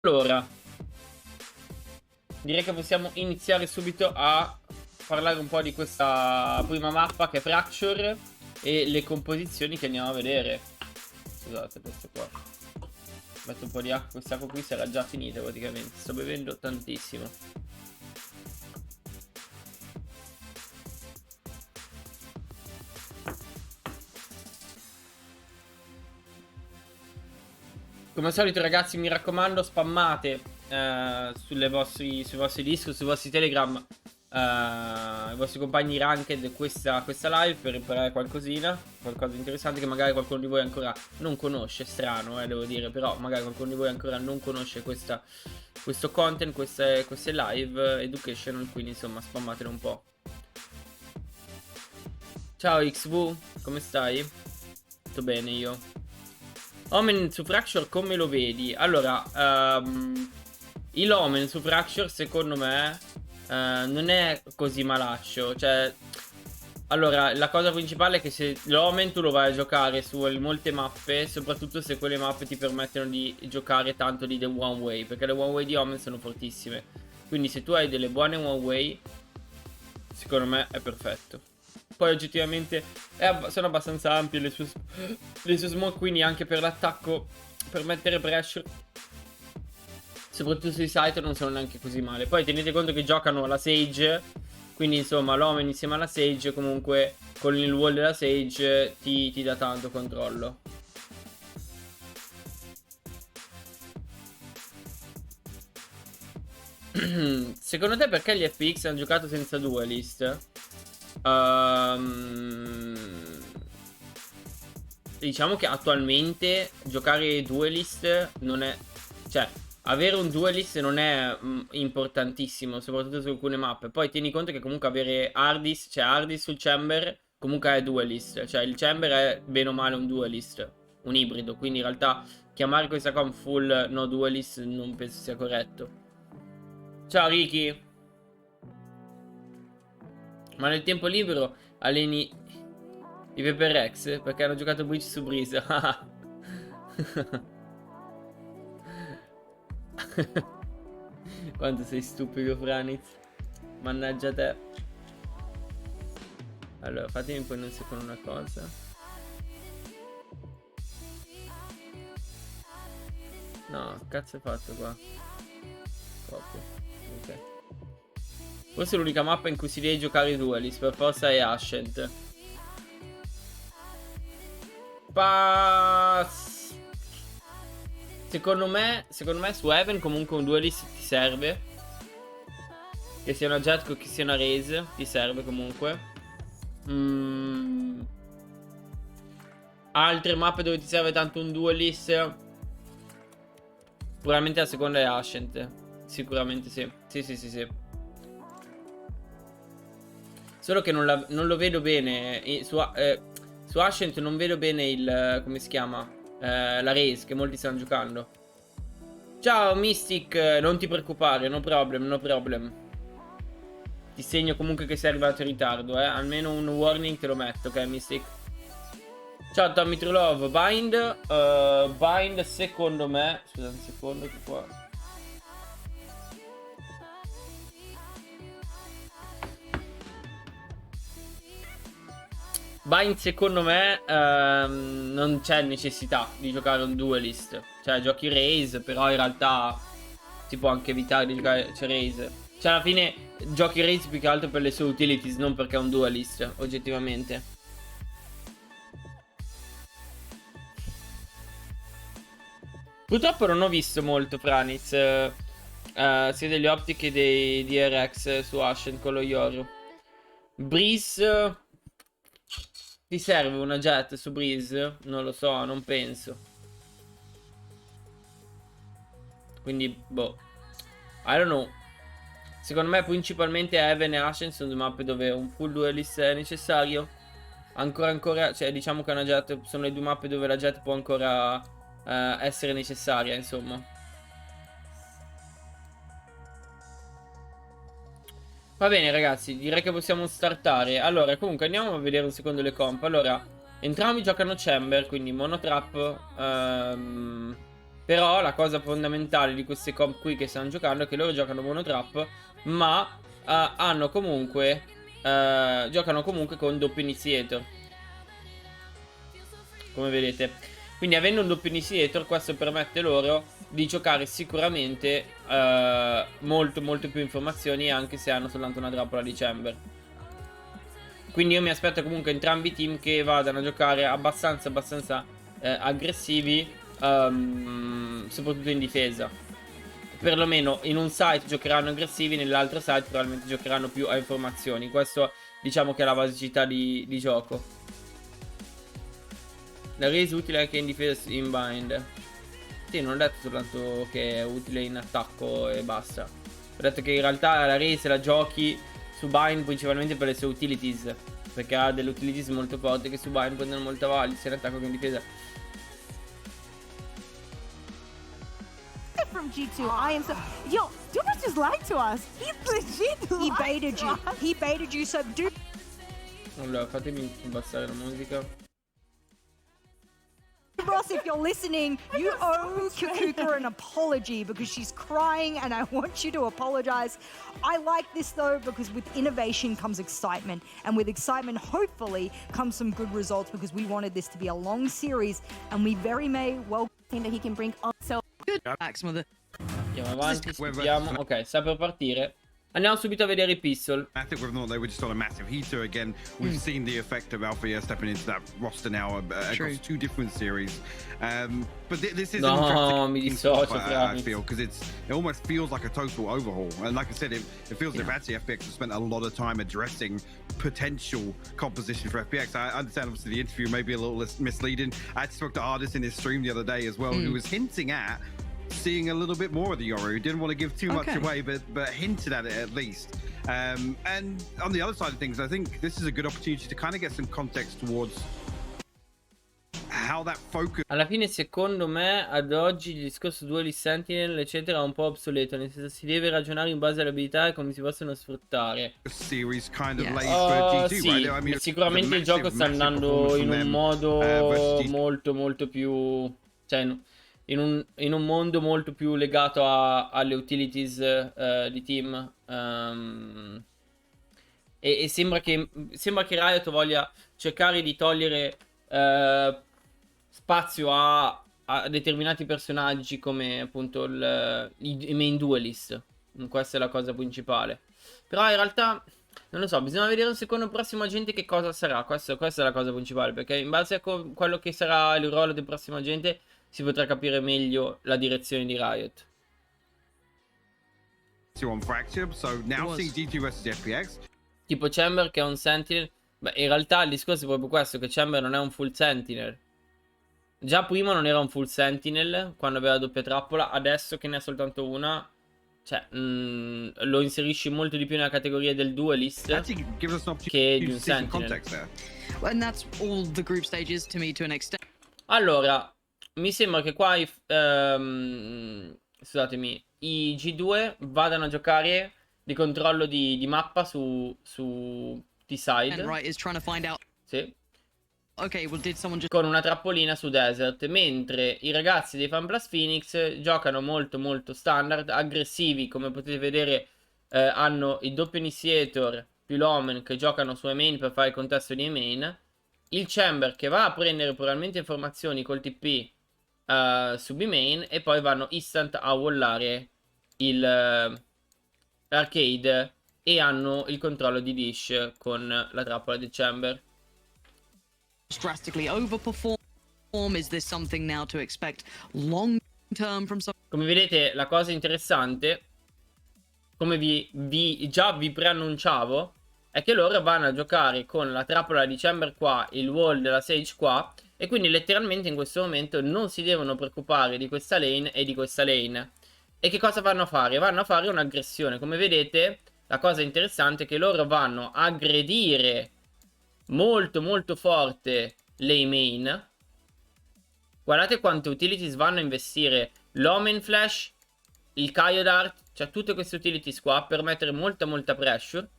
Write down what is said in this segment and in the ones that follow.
Allora, direi che possiamo iniziare subito a parlare un po' di questa prima mappa che è Fracture e le composizioni che andiamo a vedere. Scusate, questo qua. Metto un po' di acqua, questa acqua qui sarà già finita praticamente. Sto bevendo tantissimo. Come al solito ragazzi, mi raccomando, spammate sui vostri Discord, sui vostri Telegram, i vostri compagni ranked questa live per imparare qualcosina, qualcosa di interessante che magari qualcuno di voi ancora non conosce. Strano, devo dire, però magari qualcuno di voi ancora non conosce questo content, queste live educational, quindi insomma spammatelo un po'. Ciao XV, come stai? Tutto bene io. Omen su Fracture come lo vedi? Allora, il Omen su Fracture secondo me non è così malaccio. Cioè, allora, la cosa principale è che se l'Omen tu lo vai a giocare su molte mappe, soprattutto se quelle mappe ti permettono di giocare tanto di The One Way, perché le One Way di Omen sono fortissime. Quindi se tu hai delle buone One Way, secondo me è perfetto. Poi oggettivamente sono abbastanza ampie le sue smoke, quindi anche per l'attacco, per mettere pressure, soprattutto sui site, non sono neanche così male. Poi tenete conto che giocano alla Sage, quindi insomma l'Omen insieme alla Sage comunque con il wall della Sage ti dà tanto controllo. Secondo te perché gli FPX hanno giocato senza duelist? Diciamo che attualmente giocare duelist non è... Cioè, avere un duelist non è importantissimo, soprattutto su alcune mappe. Poi tieni conto che comunque avere Hardis, cioè Hardis sul Chamber, comunque è duelist. Cioè il Chamber è bene o male un duelist, un ibrido. Quindi in realtà chiamare questa com full no duelist non penso sia corretto. Ciao Ricky. Ma nel tempo libero alleni i PPRX perché hanno giocato Breach su Breeze. Quanto sei stupido, Franitz. Mannaggia te. Allora, fatemi poi un secondo una cosa. No, cazzo è fatto qua? Copia. Ok. Forse l'unica mappa in cui si deve giocare i duelist per forza è Ascent. Secondo me su Heaven comunque un duelist ti serve. Che sia una Jet o che sia una Raze, ti serve comunque. Altre mappe dove ti serve tanto un duelist, probabilmente la seconda è Ascent. Sicuramente sì. Sì. Solo che non lo vedo bene. Su Ascent non vedo bene il... come si chiama? La race che molti stanno giocando. Ciao Mystic, non ti preoccupare, no problem. Ti segno comunque che sei arrivato in ritardo, almeno un warning te lo metto, ok Mystic? Ciao Tommy True Love. Bind secondo me... Scusate un secondo che qua... Bind secondo me non c'è necessità di giocare un duelist. Cioè giochi Raze, però in realtà si può anche evitare di giocare Raze. Cioè alla fine giochi Raze più che altro per le sue utilities, non perché è un duelist, oggettivamente. Purtroppo non ho visto molto Franitz sia delle optiche di RX su Ashen con lo Yoru. Breeze... Ti serve una Jet su Breeze? Non lo so, non penso. Quindi, boh. I don't know. Secondo me principalmente Heaven e Ashen sono due mappe dove un full duelist è necessario. Ancora, cioè diciamo che una Jet sono le due mappe dove la Jet può ancora essere necessaria, insomma. Va bene ragazzi, direi che possiamo startare. Allora, comunque andiamo a vedere un secondo le comp. Allora, entrambi giocano Chamber, quindi monotrap. Però la cosa fondamentale di queste comp qui che stanno giocando è che loro giocano monotrap, ma hanno comunque giocano comunque con doppio initiator, come vedete. Quindi avendo un doppio initiator, questo permette loro di giocare sicuramente molto più informazioni, anche se hanno soltanto una trappola di chamber. Quindi io mi aspetto comunque entrambi i team che vadano a giocare abbastanza aggressivi, soprattutto in difesa. Perlomeno in un site giocheranno aggressivi, nell'altro site probabilmente giocheranno più a informazioni. Questo diciamo che è la basicità di gioco. La raise utile anche in difesa in bind. Sì, non ho detto soltanto che è utile in attacco e basta. Ho detto che in realtà la raise la giochi su bind principalmente per le sue utilities, perché ha delle utilities molto forti che su bind prendono molta value sia in attacco che in difesa. From G2, I am so. Yo, Dumas just lied to us. He's legit. He baited you. He baited you. So do. Allora, fatemi abbassare la musica. Ross, if you're listening, you owe Kakuka an apology because she's crying and I want you to apologize. I like this though because with innovation comes excitement, and with excitement hopefully comes some good results, because we wanted this to be a long series and we very may well think that he can bring also good backs with it. Andiamo avanti, sentiamo. Ok, sta per partire. Andiamo subito a vedere i pistol. I think whether or not they were just on a massive heater again. We've seen the effect of Althea stepping into that roster now across two different series. But this is no, mi dissocio, I feel, because it almost feels like a total overhaul. And like I said, it feels as if actually FPX has spent a lot of time addressing potential composition for FPX. I understand obviously the interview may be a little misleading. I spoke to Artist in his stream the other day as well, who was hinting at seeing a little bit more of the Yoru. He didn't want to give too much away, but hinted at it at least. And on the other side of things, I think this is a good opportunity to kind of get some context towards how that focus. Alla fine, secondo me, ad oggi il discorso duali sentinel eccetera è un po' obsoleto, nel senso si deve ragionare in base alle abilità e come si possono sfruttare. Series kind of lays for G2, sì, right? I mean, sicuramente il gioco sta andando in un modo molto più, cioè in un mondo molto più legato alle utilities di team, e sembra che Riot voglia cercare di togliere spazio a determinati personaggi come appunto i main duelist. Questa è la cosa principale. Però in realtà non lo so, bisogna vedere un secondo prossimo agente che cosa sarà. Questa è la cosa principale, perché in base a quello che sarà il ruolo del prossimo agente si potrà capire meglio la direzione di Riot. On Fracture, so now seeing G2 vs FPX. Tipo Chamber che è un sentinel. Beh, in realtà il discorso è proprio questo, che Chamber non è un full sentinel. Già prima non era un full sentinel quando aveva la doppia trappola, adesso che ne ha soltanto una, cioè lo inserisci molto di più nella categoria del duelist che di un sentinel. And that's all the group stages to me to an extent. Allora, mi sembra che qua scusatemi, i G2 vadano a giocare di controllo di mappa su T-side. Right is trying to find out. Sì. Okay, well, did someone just... Con una trappolina su Desert, mentre i ragazzi dei Fan Plus Phoenix giocano molto standard, aggressivi, come potete vedere. Hanno il doppio initiator più l'Omen che giocano su E-main per fare il contesto di E-main, il Chamber che va a prendere probabilmente informazioni col TP su B-main, e poi vanno instant a wallare l'arcade e hanno il controllo di Dish con la trappola di Chamber. Drastically overperform? Is this something now to expect long term from some... Come vedete, la cosa interessante, come già vi preannunciavo, è che loro vanno a giocare con la trappola di Chamber qua, il wall della Sage qua, e quindi letteralmente in questo momento non si devono preoccupare di questa lane e di questa lane. E che cosa vanno a fare? Vanno a fare un'aggressione. Come vedete, la cosa interessante è che loro vanno a aggredire molto forte le main. Guardate quante utilities vanno a investire. L'Omen Flash, il Kaio Dart, cioè tutte queste utilities qua per mettere molta pressure.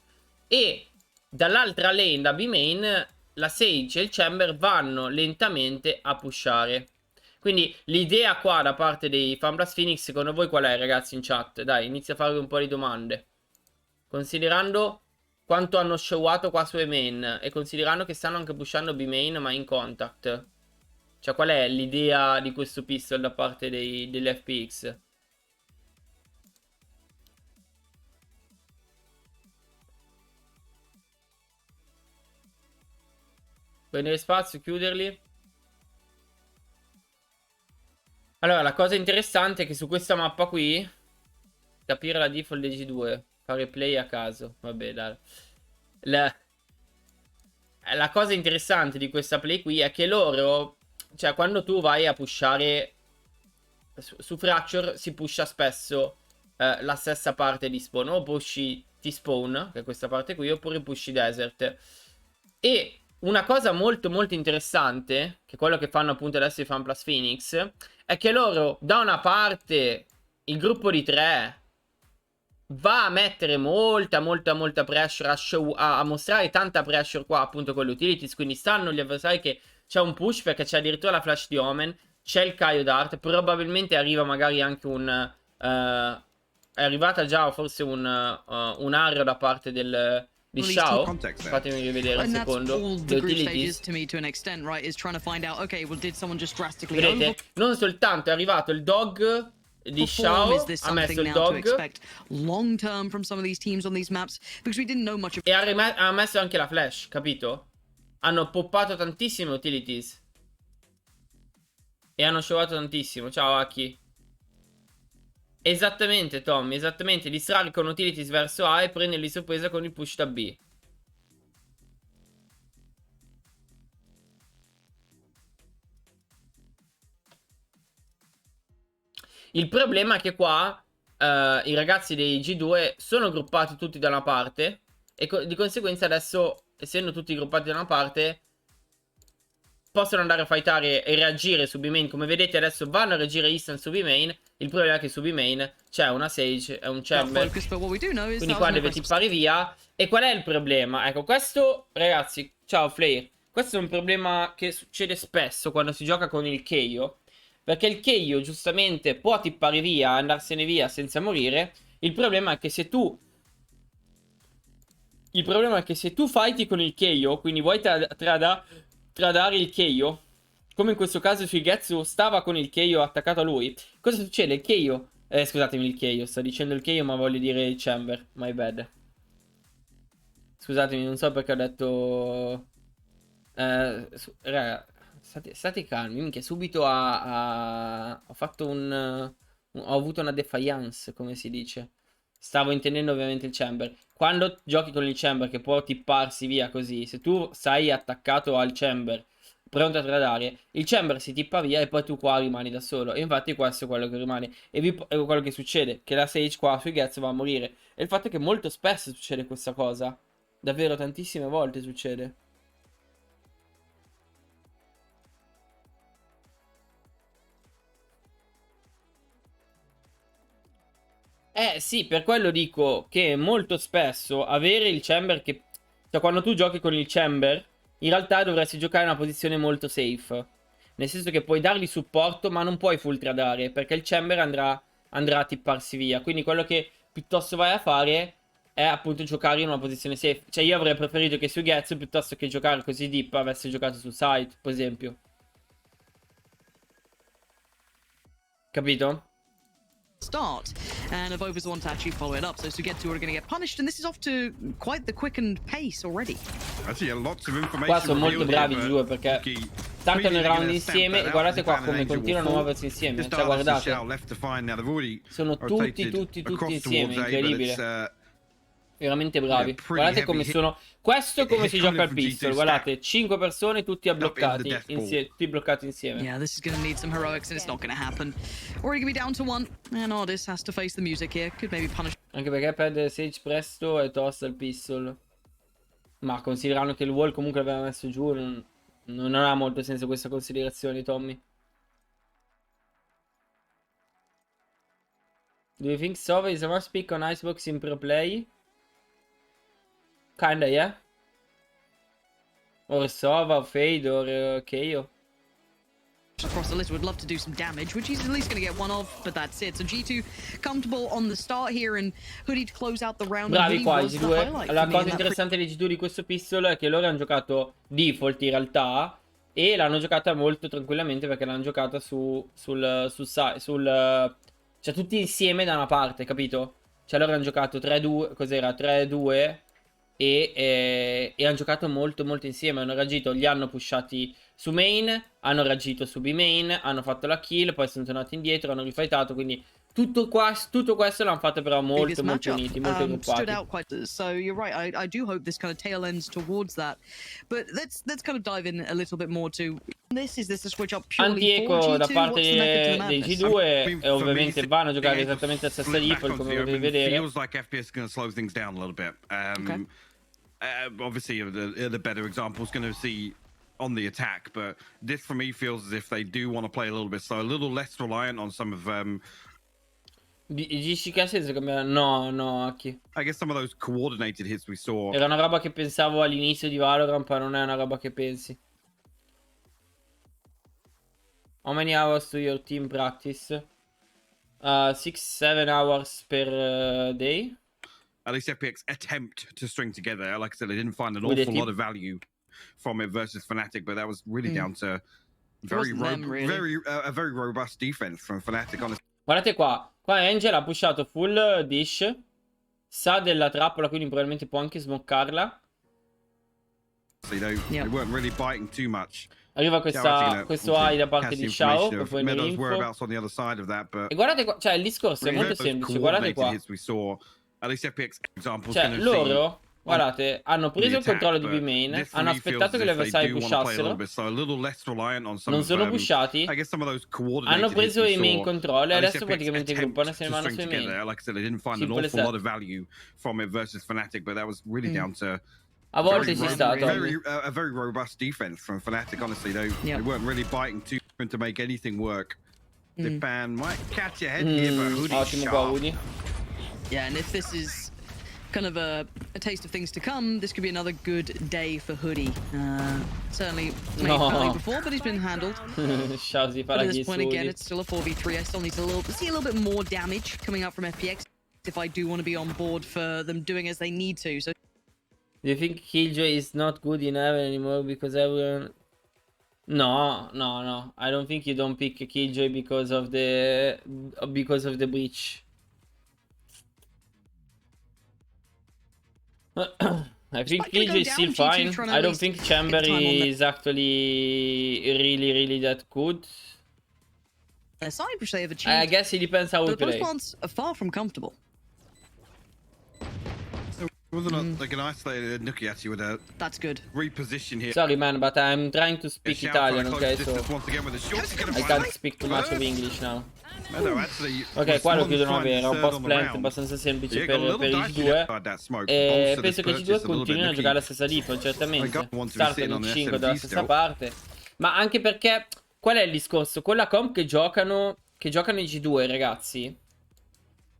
E dall'altra lane, da B-main, la Sage e il Chamber vanno lentamente a pushare. Quindi l'idea qua da parte dei Fan Plus Phoenix, secondo voi qual è, ragazzi, in chat? Dai, inizia a farvi un po' di domande. Considerando quanto hanno showato qua su E-main e considerando che stanno anche pushando B-main ma in contact. Cioè, qual è l'idea di questo pistol da parte degli FPX? Prendere spazio, chiuderli. Allora, la cosa interessante è che su questa mappa qui, capire la default dei G2, fare play a caso. Vabbè, dai. La cosa interessante di questa play qui è che loro, cioè quando tu vai a pushare su Fracture si pusha spesso la stessa parte di spawn. O pushi T-spawn, che è questa parte qui, oppure pushi desert. E una cosa molto molto interessante, che è quello che fanno appunto adesso i Fan Plus Phoenix, è che loro da una parte il gruppo di 3 va a mettere molta pressure, a mostrare tanta pressure qua appunto con le utilities, quindi sanno gli avversari che c'è un push perché c'è addirittura la flash di Omen, c'è il Kaio Dart, probabilmente arriva magari anche un... è arrivata già forse un arrow da parte di Shao. Fatemi rivedere un secondo le utilities. Vedete? Non soltanto è arrivato il dog di Shao, ha messo il dog e ha messo anche la flash, capito? Hanno poppato tantissime utilities e hanno showato tantissimo. Ciao Aki. Esattamente Tommy, esattamente. Distrarre con utilities verso A e prenderli di sorpresa con il push da B. Il problema è che qua i ragazzi dei G2 sono gruppati tutti da una parte e di conseguenza adesso, essendo tutti gruppati da una parte, possono andare a fightare e reagire su B-main. Come vedete adesso vanno a reagire instant su B-main. Il problema è che su B-main c'è una Sage e un Chamber, quindi qua deve tippare via. E qual è il problema? Ecco, questo, ragazzi, ciao Flare, questo è un problema che succede spesso quando si gioca con il Keio, perché il Keio giustamente può tippare via, andarsene via senza morire. Il problema è che se tu fighti con il Keio, quindi vuoi tradare il Keio, come in questo caso sui Getsu stava con il Keio attaccato a lui, cosa succede? Il Keio, scusatemi, il Keio, sto dicendo il Keio ma voglio dire il Chamber, my bad. Scusatemi, non so perché ho detto... raga, state calmi, minchia, subito ho fatto ho avuto una defiance, come si dice. Stavo intendendo ovviamente il Chamber. Quando giochi con il Chamber che può tipparsi via così, se tu sei attaccato al Chamber, pronto a tradare, il Chamber si tippa via e poi tu qua rimani da solo. E infatti questo è quello che rimane. E quello che succede, che la Sage qua sui Gets va a morire. E il fatto è che molto spesso succede questa cosa. Davvero tantissime volte succede. Sì, per quello dico che molto spesso avere il Chamber che... Cioè quando tu giochi con il Chamber, in realtà dovresti giocare in una posizione molto safe. Nel senso che puoi dargli supporto, ma non puoi full tradare, perché il Chamber andrà a tipparsi via. Quindi quello che piuttosto vai a fare è appunto giocare in una posizione safe. Cioè io avrei preferito che su Getsu, piuttosto che giocare così deep, avesse giocato su side, per esempio. Capito? Start, and Avova's the one to actually follow it up. So Sugetsu are going to get punished, and this is off to quite the quickened pace already. Qua sono molto bravi i due perché startano il round insieme e guardate qua come continuano a muoversi insieme. Cioè guardate, sono tutti insieme, incredibile. Veramente bravi. Guardate come sono. Questo è come si gioca al pistol. Guardate, 5 persone tutti bloccati insieme. Yeah, this is going to need some heroics and it's not going to happen. Already going to be down to 1. And Ordis has to face the music here. Could maybe punish. Anche perché perde Sage presto e tosta il pistol. Ma considerando che il wall comunque l'aveva messo giù, non ha molto senso questa considerazione, Tommy. Do you think Sova is a must pick on Icebox in pro play? Kinda, yeah. Or Sova, or Fade, or Keio. across the list would love to do some damage, which he's at least going to get one of, but that's it. So G2 comfortable on the start here, and Hoodie to close out the round. Bravi qua i G2. La cosa interessante dei G2 di questo pistol è che loro hanno giocato default in realtà, e l'hanno giocata molto tranquillamente perché l'hanno giocata cioè tutti insieme da una parte, capito? Cioè loro hanno giocato 3-2, cos'era? 3-2 e hanno giocato molto molto insieme, hanno reagito, li hanno pushati su main, hanno reagito su B main, hanno fatto la kill, poi sono tornati indietro, hanno rifightato, quindi tutto questo l'hanno fatto però molto molto uniti, molto gruppati. So you're right, I do hope this kind of tail ends towards that, but let's kind of dive in a little bit more to this. Is this a switch up purely for G2? Da parte dei G2 e ovviamente vanno a giocare esattamente la stessa default come potete vedere. Feels like FPX is going to slow things down a little bit. Obviously the better example is going to see on the attack, but this for me feels as if they do want to play a little bit slow, a little less reliant on some of Dici che ha senso cambiare? No, Aki. I guess some of those coordinated hits we saw. Era una roba che pensavo all'inizio di Valorant, ma non è una roba che pensi. How many hours do your team practice? 6-7 hours per day. At least FPX attempt to string together. Like I said, they didn't find an awful lot of value from it versus Fnatic, but that was really down to a very robust defense from Fnatic, honestly. Guardate qua. Qua Angel ha pushato full dish. Sa della trappola, quindi probabilmente può anche smoccarla. They weren't really biting too much. Arriva questo AI da parte di Xiao per poi l'info. E guardate qua, cioè il discorso è molto semplice, guardate qua. Cioè loro, guardate, hanno preso il controllo di B-main, hanno aspettato che gli avversari pushassero, non sono pushati, hanno preso i main control e adesso praticamente il gruppo se ne vanno sui main. A volte ci è stato. A very robust defense from Fnatic, honestly. They weren't really biting too to make anything work. The ban might catch your head here, but Hoodie's sharp. Yeah, and if this is kind of a taste of things to come, this could be another good day for Hoodie. Certainly made play before, but he's been handled. But at this point again, it's still a 4v3. I still need to see a little bit more damage coming out from FPX if I do want to be on board for them doing as they need to. So do you think Killjoy is not good in heaven anymore because everyone... No. I don't think you don't pick Killjoy because of the breach. I think Killjoy is still fine. I don't think Chamber is actually really that good. Aside which they have achieved, I guess it depends how we play. Both plants are far from comfortable. Wasn't like an isolated Nuki actually with a reposition here. Sorry man, but I'm trying to speak Italian, okay? So I can't speak too much of English now. Ok, qua lo chiudono a vera, un post plant abbastanza semplice per i G2. E penso che i G2 continuino a giocare la stessa default, certamente. Startano in 5 dalla stessa parte. Ma anche perché, qual è il discorso? Con la comp che giocano i G2, ragazzi,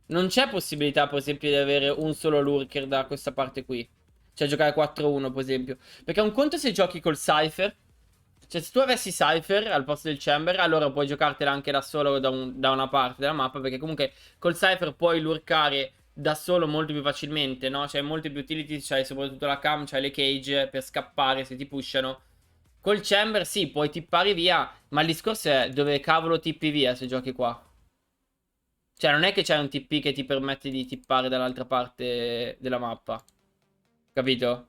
non c'è possibilità, per esempio, di avere un solo lurker da questa parte qui. Cioè giocare 4-1, per esempio. Perché un conto se giochi col Cypher. Cioè se tu avessi Cypher al posto del Chamber, allora puoi giocartela anche da solo da una parte della mappa. Perché comunque col Cypher puoi lurkare da solo molto più facilmente, no? C'hai molte più utility, c'hai soprattutto la cam, c'hai le cage per scappare se ti pushano. Col Chamber sì, puoi tippare via. Ma il discorso è dove cavolo tippi via se giochi qua. Cioè non è che c'è un TP che ti permette di tippare dall'altra parte della mappa. Capito?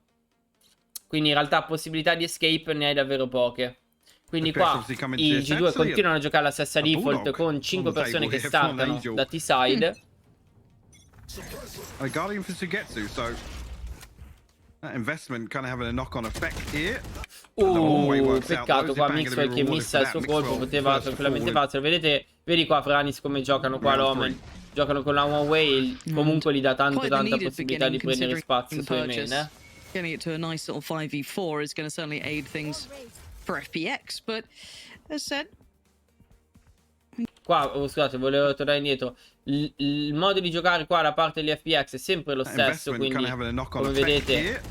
Quindi in realtà possibilità di escape ne hai davvero poche. Quindi qua i G2 continuano a giocare la stessa default con 5 persone che startano da T-side. Peccato qua Mixwell che missa il suo colpo, poteva tranquillamente farselo. Vedete, vedi qua Franis come giocano qua l'Omen. Giocano con la One Way, comunque gli dà tanta possibilità di prendere spazio sui main, Getting it to a nice little 5v4 is going to certainly aid things for FPX, but as said... Qua, scusate, volevo tornare indietro. Il modo di giocare qua da parte degli FPX è sempre lo stesso, quindi come vedete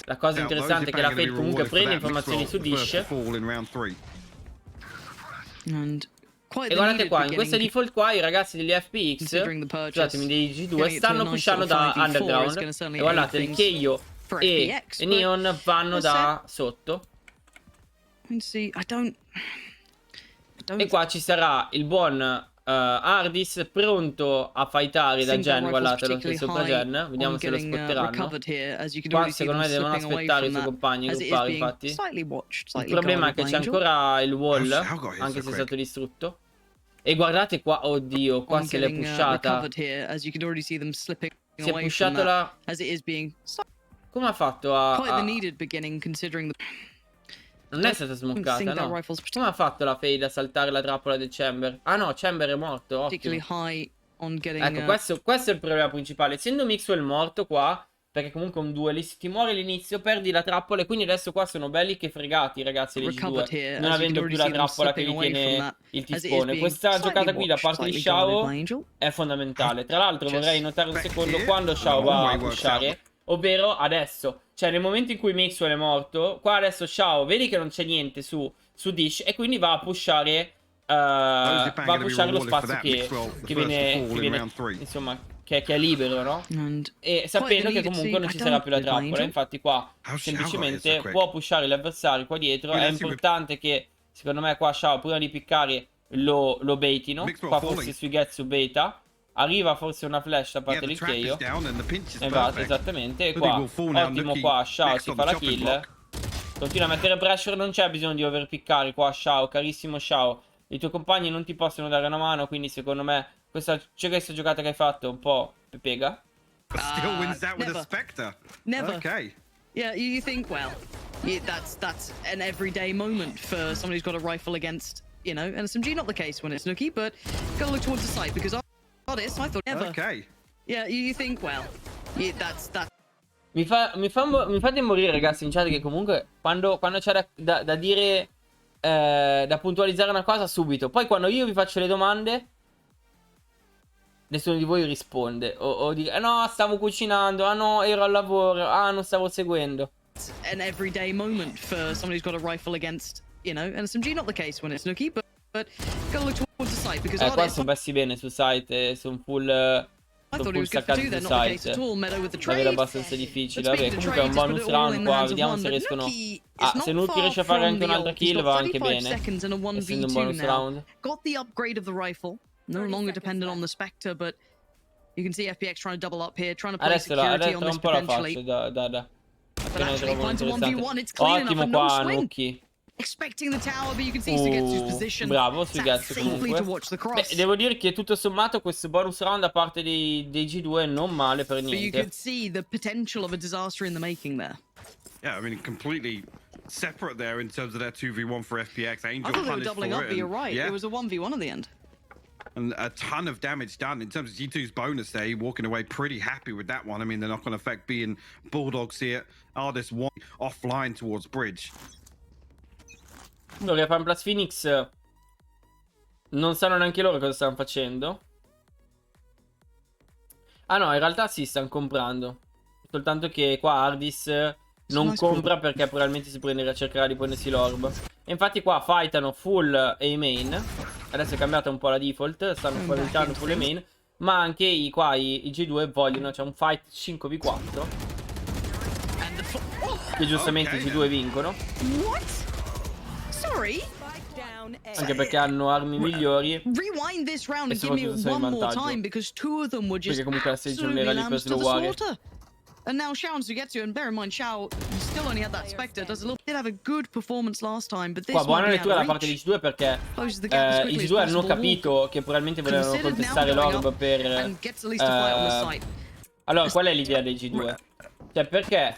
la cosa interessante è che la Fate comunque prende informazioni su Dish. E guardate qua, in questa default qua i ragazzi degli FPX, scusatemi, dei G2 stanno pushando da underground. E guardate, il Keio e Neon vanno da sotto. E qua ci sarà il buon Ardis pronto a fightare da Gen, guardatelo, che sopra Gen, vediamo se lo spotteranno. Qua secondo me devono aspettare i suoi compagni gruppare, infatti. Il problema è che c'è ancora il wall, anche se è stato distrutto. E guardate qua, oddio, qua se l'è pushata. Si è pushato la... Come ha fatto a... Non è stata smoccata, no? Come ha fatto la Fade a saltare la trappola del Chamber? Ah no, Chamber è morto, ottimo. Ecco, questo è il problema principale. Essendo Mixwell morto qua, perché comunque un duelist ti muore all'inizio, perdi la trappola e quindi adesso qua sono belli che fregati, ragazzi, le G2, non avendo più la trappola che gli tiene il tispone. Questa giocata qui da parte di Xiao è fondamentale. Tra l'altro vorrei notare un secondo quando Xiao va a pushare, ovvero adesso. Cioè nel momento in cui Mixwell è morto, qua adesso Xiao vedi che non c'è niente su Dish e quindi va a pushare lo spazio che viene insomma, che è libero, no? E sapendo che comunque non ci sarà più la trappola. Infatti qua semplicemente può pushare l'avversario qua dietro. È importante che secondo me qua Xiao prima di piccare lo baitino. Qua forse sui Getsu beta. Arriva forse una flash da parte del Keio. Esattamente. E qua ottimo qua Xiao si fa la kill. Continua a mettere pressure. Non c'è bisogno di overpiccare qua Xiao. Carissimo Xiao, i tuoi compagni non ti possono dare una mano. Quindi secondo me questa giocata che hai fatto è un po' pepega. Still wins out with a Spectre. Never. Okay. Yeah, you think, well, that's an everyday moment for somebody who's got a rifle against, you know, an SMG. Not the case when it's Nookie, but gotta look towards the site because I thought never. Okay. Yeah, you think, well, that's. Mi fate morire, ragazzi, in chat, che comunque quando c'è da dire, da puntualizzare una cosa subito. Poi quando io vi faccio le domande, nessuno di voi risponde. O dice, no, stavo cucinando, ah no, ero al lavoro, ah, non stavo seguendo. An everyday moment for somebody who's got a rifle against, you know, an SMG. Not the case when it's Nookie, but gotta look towards the site because qua sono messi bene su site, sono full staccati su site. La vedo abbastanza difficile. Vabbè, comunque è un bonus round qua, vediamo se riescono se Nookie riesce a fare anche un'altra kill va anche bene, essendo un bonus round. Got the upgrade of the rifle, no longer dependent on the Spectre, but you can see FPX trying to double up here, trying to play security on this potentially. Appena trovo un interessante. Ottimo qua Nookie. Expecting the tower, but you can see Sugetsu's position. Bravo Sugetsu comunque. Beh, devo dire che tutto sommato questo bonus round da parte dei G2 non male per niente. You could see the potential of a disaster in the making there. Yeah, I mean completely separate there in terms of their 2v1 for FPX. Angel I thought they were doubling up, but you're right. Yeah. It was a 1v1 at the end. And a ton of damage done. In terms of G2's bonus there, walking away pretty happy with that one. I mean, the knock-on effect being Bulldogs here. Ardis one offline towards Bridge. Allora, Fan Plus Phoenix non sanno neanche loro cosa stanno facendo. Ah no, in realtà sì, stanno comprando. Soltanto che qua Ardis non compra perché probabilmente si prenderà, cercherà di prendersi l'orb. E infatti qua fightano full A main. Adesso è cambiata un po' la default, stanno fightando full A main. Ma anche i G2 vogliono, c'è un fight 5v4 che giustamente i G2 vincono. Anche perché hanno armi migliori. Rewind this round and give me one more time because two of them were just absolutely lambs to the slaughter. And now Xiao and Sugetsu, and bear in mind Xiao still only had that Spectre, did have a good performance last time, but this qua buona lettura da parte di G2 perché i G2 hanno capito che probabilmente volevano contestare l'orb per allora qual è l'idea dei G2? Cioè perché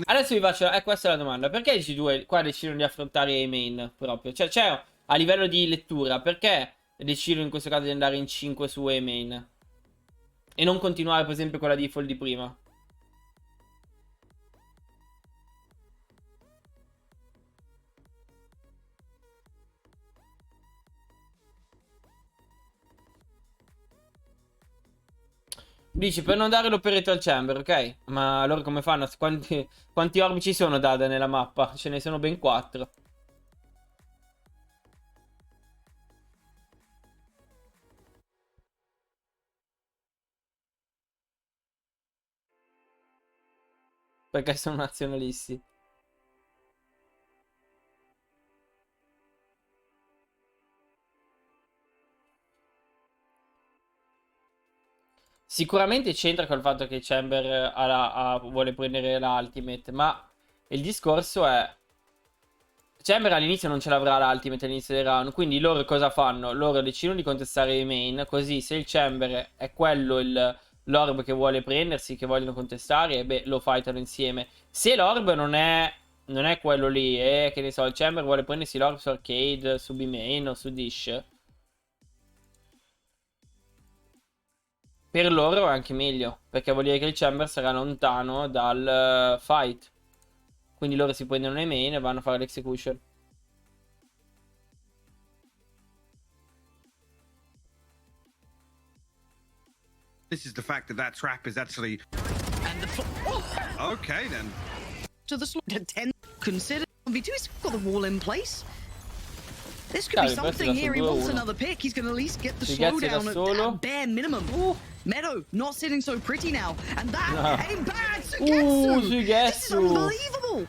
adesso vi faccio, questa è la domanda, perché i G2 qua decidono di affrontare i main proprio, cioè a livello di lettura, perché decidono in questo caso di andare in 5 su A main e non continuare per esempio con la default di prima? Dici per non dare l'operator al chamber, ok? Ma allora come fanno? Quanti orbi ci sono Dada nella mappa? Ce ne sono ben 4. Perché sono nazionalisti. Sicuramente c'entra col fatto che Chamber vuole prendere la Ultimate, ma il discorso è... Chamber all'inizio non ce l'avrà l'Ultimate all'inizio del round, quindi loro cosa fanno? Loro decidono di contestare i main, così se il Chamber è quello l'orb che vuole prendersi, che vogliono contestare, beh, lo fightano insieme. Se l'orb non è quello lì, che ne so, il Chamber vuole prendersi l'orb su Arcade, su B-main o su Dish, per loro è anche meglio, perché vuol dire che il Chamber sarà lontano dal fight. Quindi loro si prendono nei main e vanno a fare l'execution. This is the fact that trap is actually... And the Okay, then. to the slot. 10 consider 1v2. He's got the wall in place. This could be something here. He wants another pick. He's going to at least get the slowdown at bare minimum. Meadow not sitting so pretty now. And that ain't bad. Sugetsu. This is unbelievable.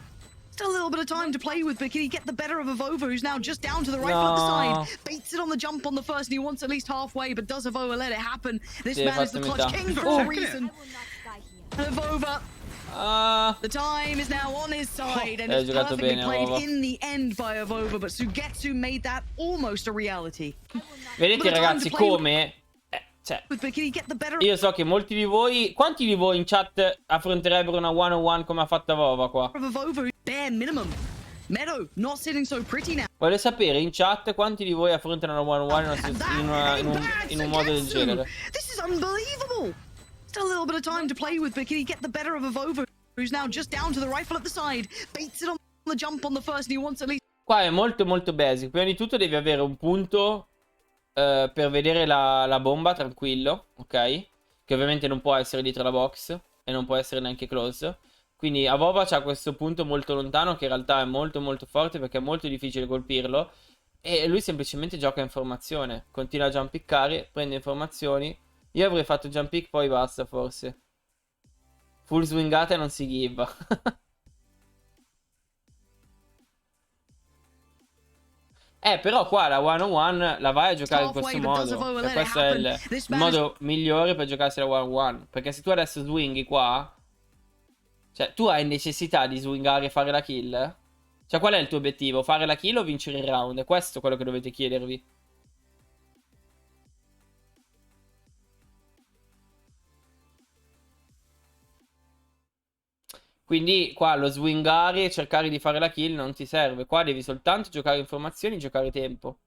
Still a little bit of time to play with, but can he get the better of Avova, who's now just down to the right foot side? Baits it on the jump on the first, and he wants at least halfway, but does Avova let it happen? This man is the clutch king for a reason. And Avova, the time is now on his side, and it's perfectly played in the end by Avova, but Sugetsu made that almost a reality. Vedete ragazzi come... Cioè, io so che molti di voi... Quanti di voi in chat affronterebbero una 1-on-1 come ha fatto Avova qua? Voglio sapere in chat quanti di voi affrontano una 1-on-1 in un modo del genere. This is unbelievable. Still a little bit of time to play with, but can he get the better of Avova, who's now just down to the rifle at the side? Baits it on the jump on the first, and he wants at least... Qua è molto molto basic. Prima di tutto devi avere un punto per vedere la bomba tranquillo, ok? Che ovviamente non può essere dietro la box e non può essere neanche close. Quindi Avova c'ha questo punto molto lontano che in realtà è molto molto forte perché è molto difficile colpirlo. E lui semplicemente gioca in formazione. Continua a jump piccare, prende informazioni. Io avrei fatto jump pick poi basta forse. Full swingata e non si give. Però qua la 1-on-1 la vai a giocare in questo modo. E questo è il modo migliore per giocarsi la 1-on-1. Perché se tu adesso swinghi qua, cioè tu hai necessità di swingare e fare la kill? Cioè qual è il tuo obiettivo? Fare la kill o vincere il round? È questo quello che dovete chiedervi. Quindi qua lo swingare e cercare di fare la kill non ti serve. Qua devi soltanto giocare informazioni e giocare tempo.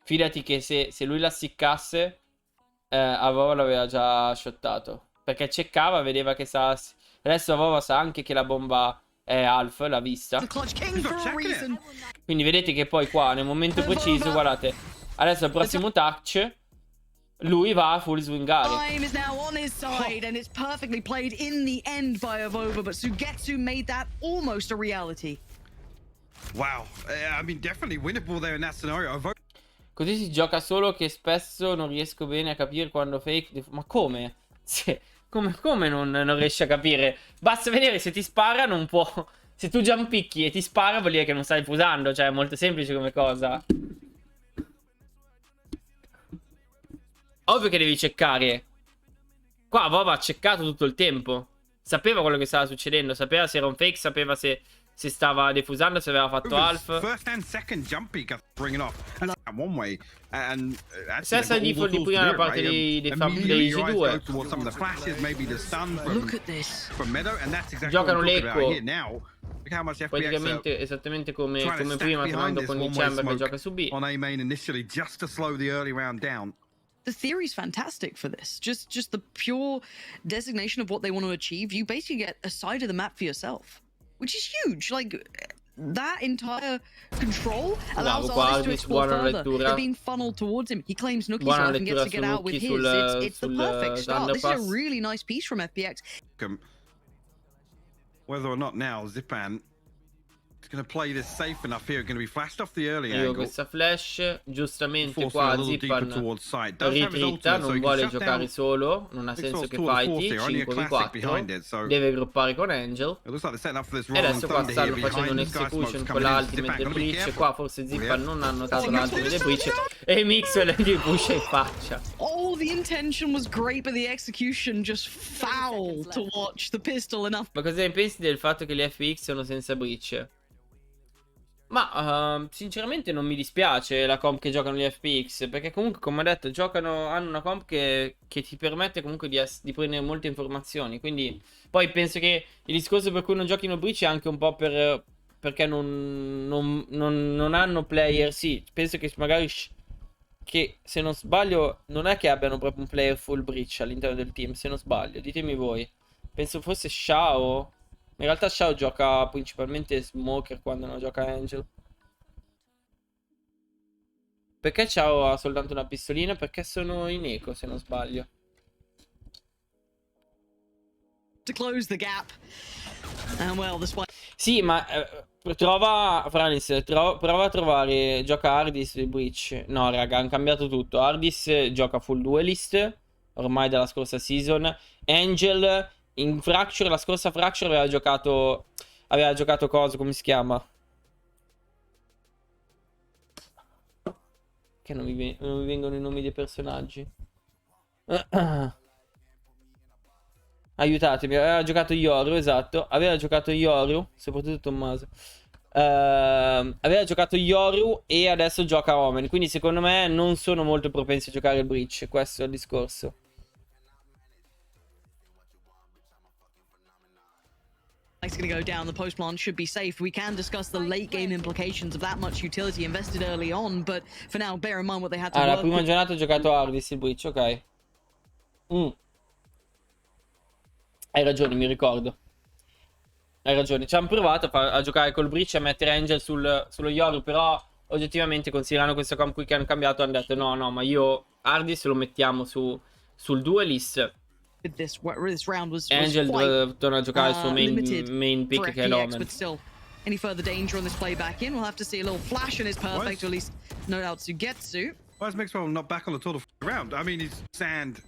Fidati che se lui la siccasse, Avova l'aveva già shottato. Perché ceccava, vedeva che sa... Adesso Avova sa anche che la bomba è half, l'ha vista. Quindi vedete che poi qua nel momento preciso, guardate, adesso al prossimo touch lui va a full swingare. Time is now on his side and it's perfectly played in the end by Avova, but Sugetsu made that almost a reality. Wow, I mean definitely winnable there in that scenario. Così si gioca, solo che spesso non riesco bene a capire quando fake. Ma come? Come non riesci a capire? Basta vedere se ti spara, non può. Se tu jump picchi e ti spara vuol dire che non stai fusando. Cioè è molto semplice come cosa. Ovvio che devi ceccare. Qua Vova ha ceccato tutto il tempo. Sapeva quello che stava succedendo. Sapeva se era un fake, sapeva se stava defusando, se aveva fatto half. First and second jumpy bring it off. And one way. And stessa default di prima da parte dei G2. Look at this. Giocano l'Ecco. Praticamente esattamente come prima, tornando con il Chamber che gioca su B. On A main initially just to slow the early round down. The theory is fantastic for this. Just the pure designation of what they want to achieve. You basically get a side of the map for yourself, which is huge. Like that entire control allows others to explore further. They're being funneled towards him. He claims Nookie so often gets to get out with his. It's the perfect start. This is a really nice piece from FPX. Whether or not now Zipan going to play this safe enough here. Going to be flashed off the early Io angle. questa flash, giustamente Forcing a qua little deeper Zipan towards side. Does have his ritritta, ultimate, so non he can vuole shut giocare down solo, non ha Big senso Sauce che toward the fighti, force here, only a classic behind 5v4, it, so deve gruppare con Angel. it looks like they're setting up for this E Rolling adesso qua Thunder here stanno facendo behind. This guy un'execution smoke's con coming in. l'ultimate Zipan, del gonna be breach. careful. Qua forse Zipan non ha notato Oh, l'ultimate del breach e Mixwell gli pusha in faccia. Oh, the intention was great, but the execution just foul to watch. The pistol enough. Ma cosa ne pensi del fatto che gli FPX sono senza breach? Ma sinceramente non mi dispiace la comp che giocano gli FPX, perché comunque, come ho detto, hanno una comp che ti permette comunque di prendere molte informazioni. Quindi poi penso che il discorso per cui non giochino breach è anche un po' perché non hanno player. Sì, penso che magari che, se non sbaglio, non è che abbiano proprio un player full breach all'interno del team, se non sbaglio, ditemi voi. Penso fosse Shao. In realtà Shao gioca principalmente Smoker quando non gioca Angel. Perché Shao ha soltanto una pistolina? Perché sono in eco, se non sbaglio. To close the gap. And well, this one... Sì, ma prova a trovare. Gioca Hardis e Breach. No, raga, hanno cambiato tutto. Hardis gioca full duelist ormai dalla scorsa season. Angel in Fracture, la scorsa Fracture aveva giocato cosa, come si chiama? Che non mi vengono i nomi dei personaggi. Aiutatemi, aveva giocato Yoru, esatto. Aveva giocato Yoru, soprattutto Tommaso. Aveva giocato Yoru e adesso gioca Omen. Quindi secondo me non sono molto propensi a giocare il Breach. Questo è il discorso. It's going to go down. The post plant should be safe. We can discuss the late game implications of that much utility invested early on, but for now, bear in mind what they had to la work prima with. giornata ho giocato Hardis il Breach, ok. Hai ragione, mi ricordo. Hai ragione. Ci hanno provato a giocare col Breach e a mettere Angel sullo Yoru, però oggettivamente, considerando questo comp qui che hanno cambiato, hanno detto no, ma io Hardis lo mettiamo sul duelist. This round was Angel torna a giocare il suo limited main pick, for che è FPX, l'Omen. but still, any further danger on this play back in, we'll have to see a little flash and it's perfect to at least note out Sugetsu. Why is Mixwell not back on the total round? I mean, his sand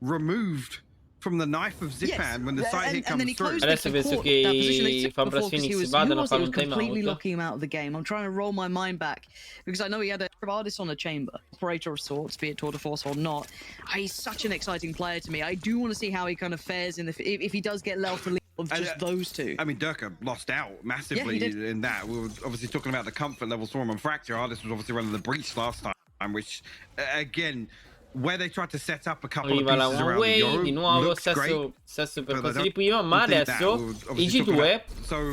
removed from the knife of Zipan when the side hit comes through. Adesso penso che i FanPlus Phoenix vadano a fare un completely timeout. locking him out of the game. I'm trying to roll my mind back because I know he had a artist on a chamber, operator of sorts, be it tour de force or not. He's such an exciting player to me. I do want to see how he kind of fares in if he does get left to leave of just those two. I mean, Durka lost out massively in that. We were obviously talking about the comfort levels for him on Fracture. Artist was obviously running the breach last time, which again, where they tried to set up a couple of pieces around the Yoru, di nuovo stesso percorso di prima, ma adesso i G2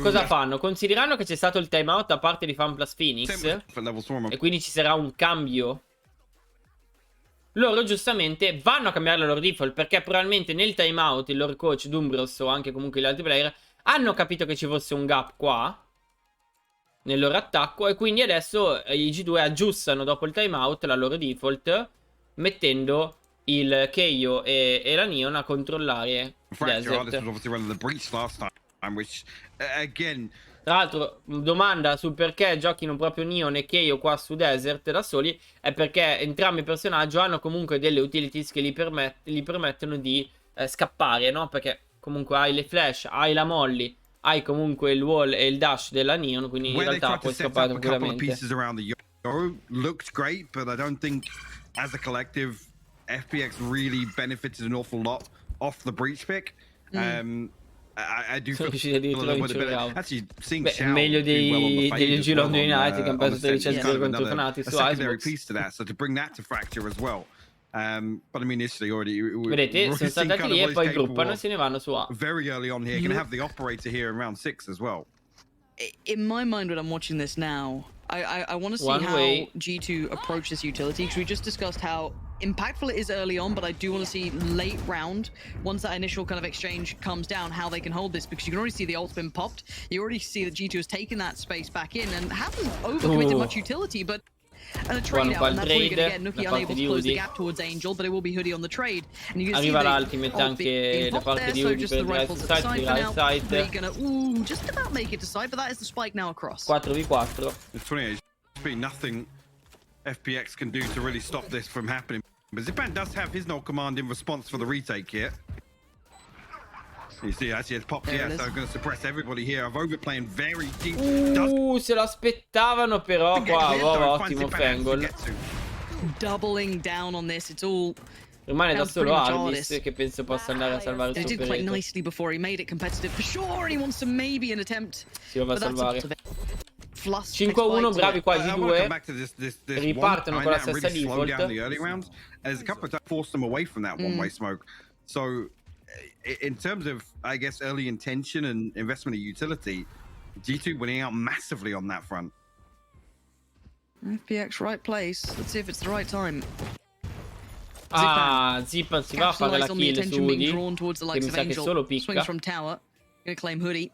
cosa fanno? Considerando che c'è stato il timeout da parte di FanPlus Phoenix e quindi ci sarà un cambio, loro giustamente vanno a cambiare la loro default, perché probabilmente nel timeout il loro coach Dumbros o anche comunque gli altri player hanno capito che ci fosse un gap qua nel loro attacco e quindi adesso i G2 aggiustano dopo il timeout la loro default, mettendo il Keio e la Neon a controllare Desert. Tra l'altro, domanda sul perché giochino proprio Neon e Keio qua su Desert da soli, è perché entrambi i personaggi hanno comunque delle utilities che gli permettono di scappare, no? Perché comunque hai le flash, hai la molly, hai comunque il wall e il dash della Neon, quindi in realtà puoi scappare tranquillamente. Looked great, but I don't think as a collective FPX really benefited an awful lot off the breach pick. I do feel actually seeing Shao meglio degli G London United che hanno preso 13-0 contro Fnatic su secondary piece to that, so to bring that to Fracture as well. But I mean, initially already vedete, sono stati lì e poi gruppano e se ne vanno su A. Very early on here, gonna have the operator here in round 6 as well. In my mind, when I'm watching this now, I want to see how G2 approach this utility, because we just discussed how impactful it is early on, but I do want to see late round, once that initial kind of exchange comes down, how they can hold this, because you can already see the ult's been popped. You already see that G2 has taken that space back in and hasn't overcommitted much utility, but and a trade out, and that's what you're going to get. Nuki da unable parte to di close the Udi. gap towards Angel, but it will be Hoodie on the trade. And you can Arriva see l'ultimate anche da parte di Udi per il right side, they're gonna, ooh, just about make it to side, but that is the spike now across. 4v4. It's 28. There's been nothing FPX can do to really stop this from happening. But Zipan does have his no command in response for the retake here. You see, actually, it's popped here, so I'm going to suppress everybody here. I've overplaying very deep. Se lo aspettavano però qua. Ottimo Fangol. Doubling down on this, it's all. Rimane da solo Ardis, che penso possa andare a salvare il He suo did quite perete. nicely before. He made it competitive for sure, and he wants to maybe an attempt. Si lo va a But that's salvare. up to them. 5-1, bravi qua G2. Ripartono con la stessa default. There's a couple of times forced them away from that one-way smoke. So, in terms of, I guess, early intention and investment in utility, G2 winning out massively on that front. FPX right place. Let's see if it's the right time. Ah, Zipan si va a fare la kill su Udi, che mi sa che solo picca. Swings from tower. Gonna claim Hoodie.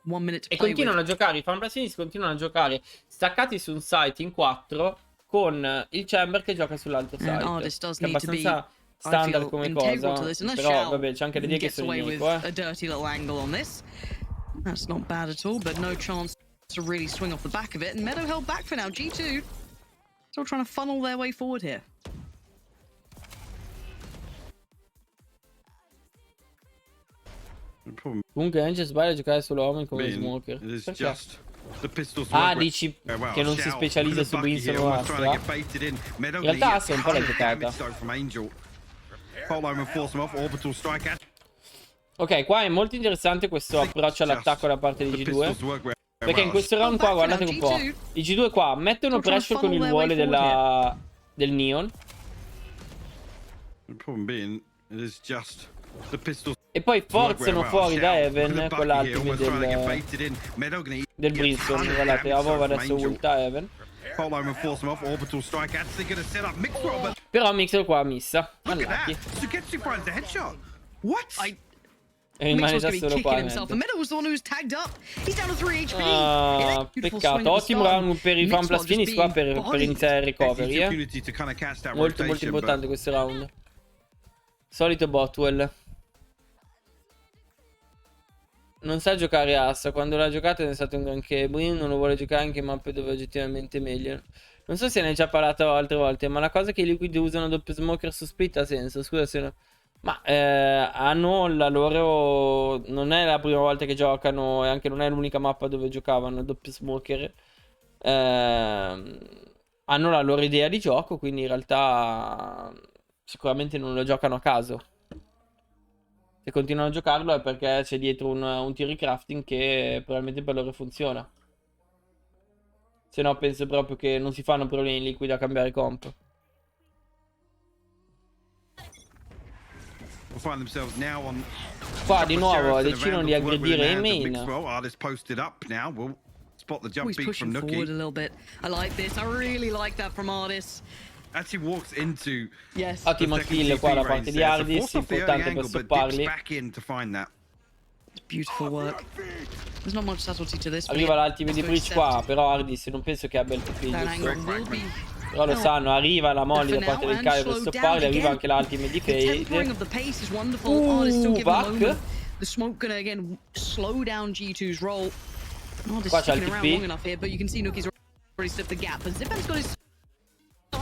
1 minute to E play continuano a giocare, i fanblasini continuano a giocare staccati su un site in 4 con il Chamber che gioca sull'altro site. Che è abbastanza standard come cosa, però vabbè c'è anche da dire che sono nemico, a dirty little angle on this. That's not bad at all, but no chance to really swing off the back of it. And Meadow held back for now. G2 still trying to funnel their way forward here. Comunque Angel sbaglia a giocare solo Omen come smoker. Ah, dici che non si specializza su Brimstone o Astra? In realtà Astra è un po' la giocata. Ok, qua è molto interessante questo approccio all'attacco da parte di G2. Perché in questo round qua, guardate un po', i G2 qua mettono pressure con il wall del Neon. E poi forzano fuori da Heaven con l'ultimate del Brimstone. Guardate, Avova adesso ulta Heaven. Però Mixer qua missa. Unlucky. E rimane da solo qua. Peccato. Ottimo round per i fan plus finish qua per iniziare il recovery. Molto importante questo round. Solito Botwell. Non sa giocare Assa, quando l'ha giocato è stato un granché. Brin non lo vuole giocare anche in mappe dove è oggettivamente meglio. Non so se ne hai già parlato altre volte, ma la cosa che i Liquid usano doppio smoker su split ha senso. Scusa se no. Ma hanno la loro... Non è la prima volta che giocano e anche non è l'unica mappa dove giocavano doppio smoker. Hanno la loro idea di gioco, quindi in realtà sicuramente non lo giocano a caso. Se continuano a giocarlo è perché c'è dietro un theory crafting che probabilmente per loro funziona. Se no penso proprio che non si fanno problemi liquidi a cambiare comp. Qua di nuovo decidono di aggredire i main. He's pushing forward a little bit. I like this. I really like that from Ardis. Actually walks into Ottima kill qua da parte di Ardis, importante per stopparli. Beautiful work. There's not much subtlety to this. Arriva l'ultimate di Breach qua, però Ardis non penso che abbia il TP giusto. Però lo sanno, arriva la molly da parte del Kai per stopparli, arriva anche l'ultimate di Fade. Back. The smoke gonna again slow down G2's roll. Qua c'è il TP. Already slipped the gap, but Zipan's got his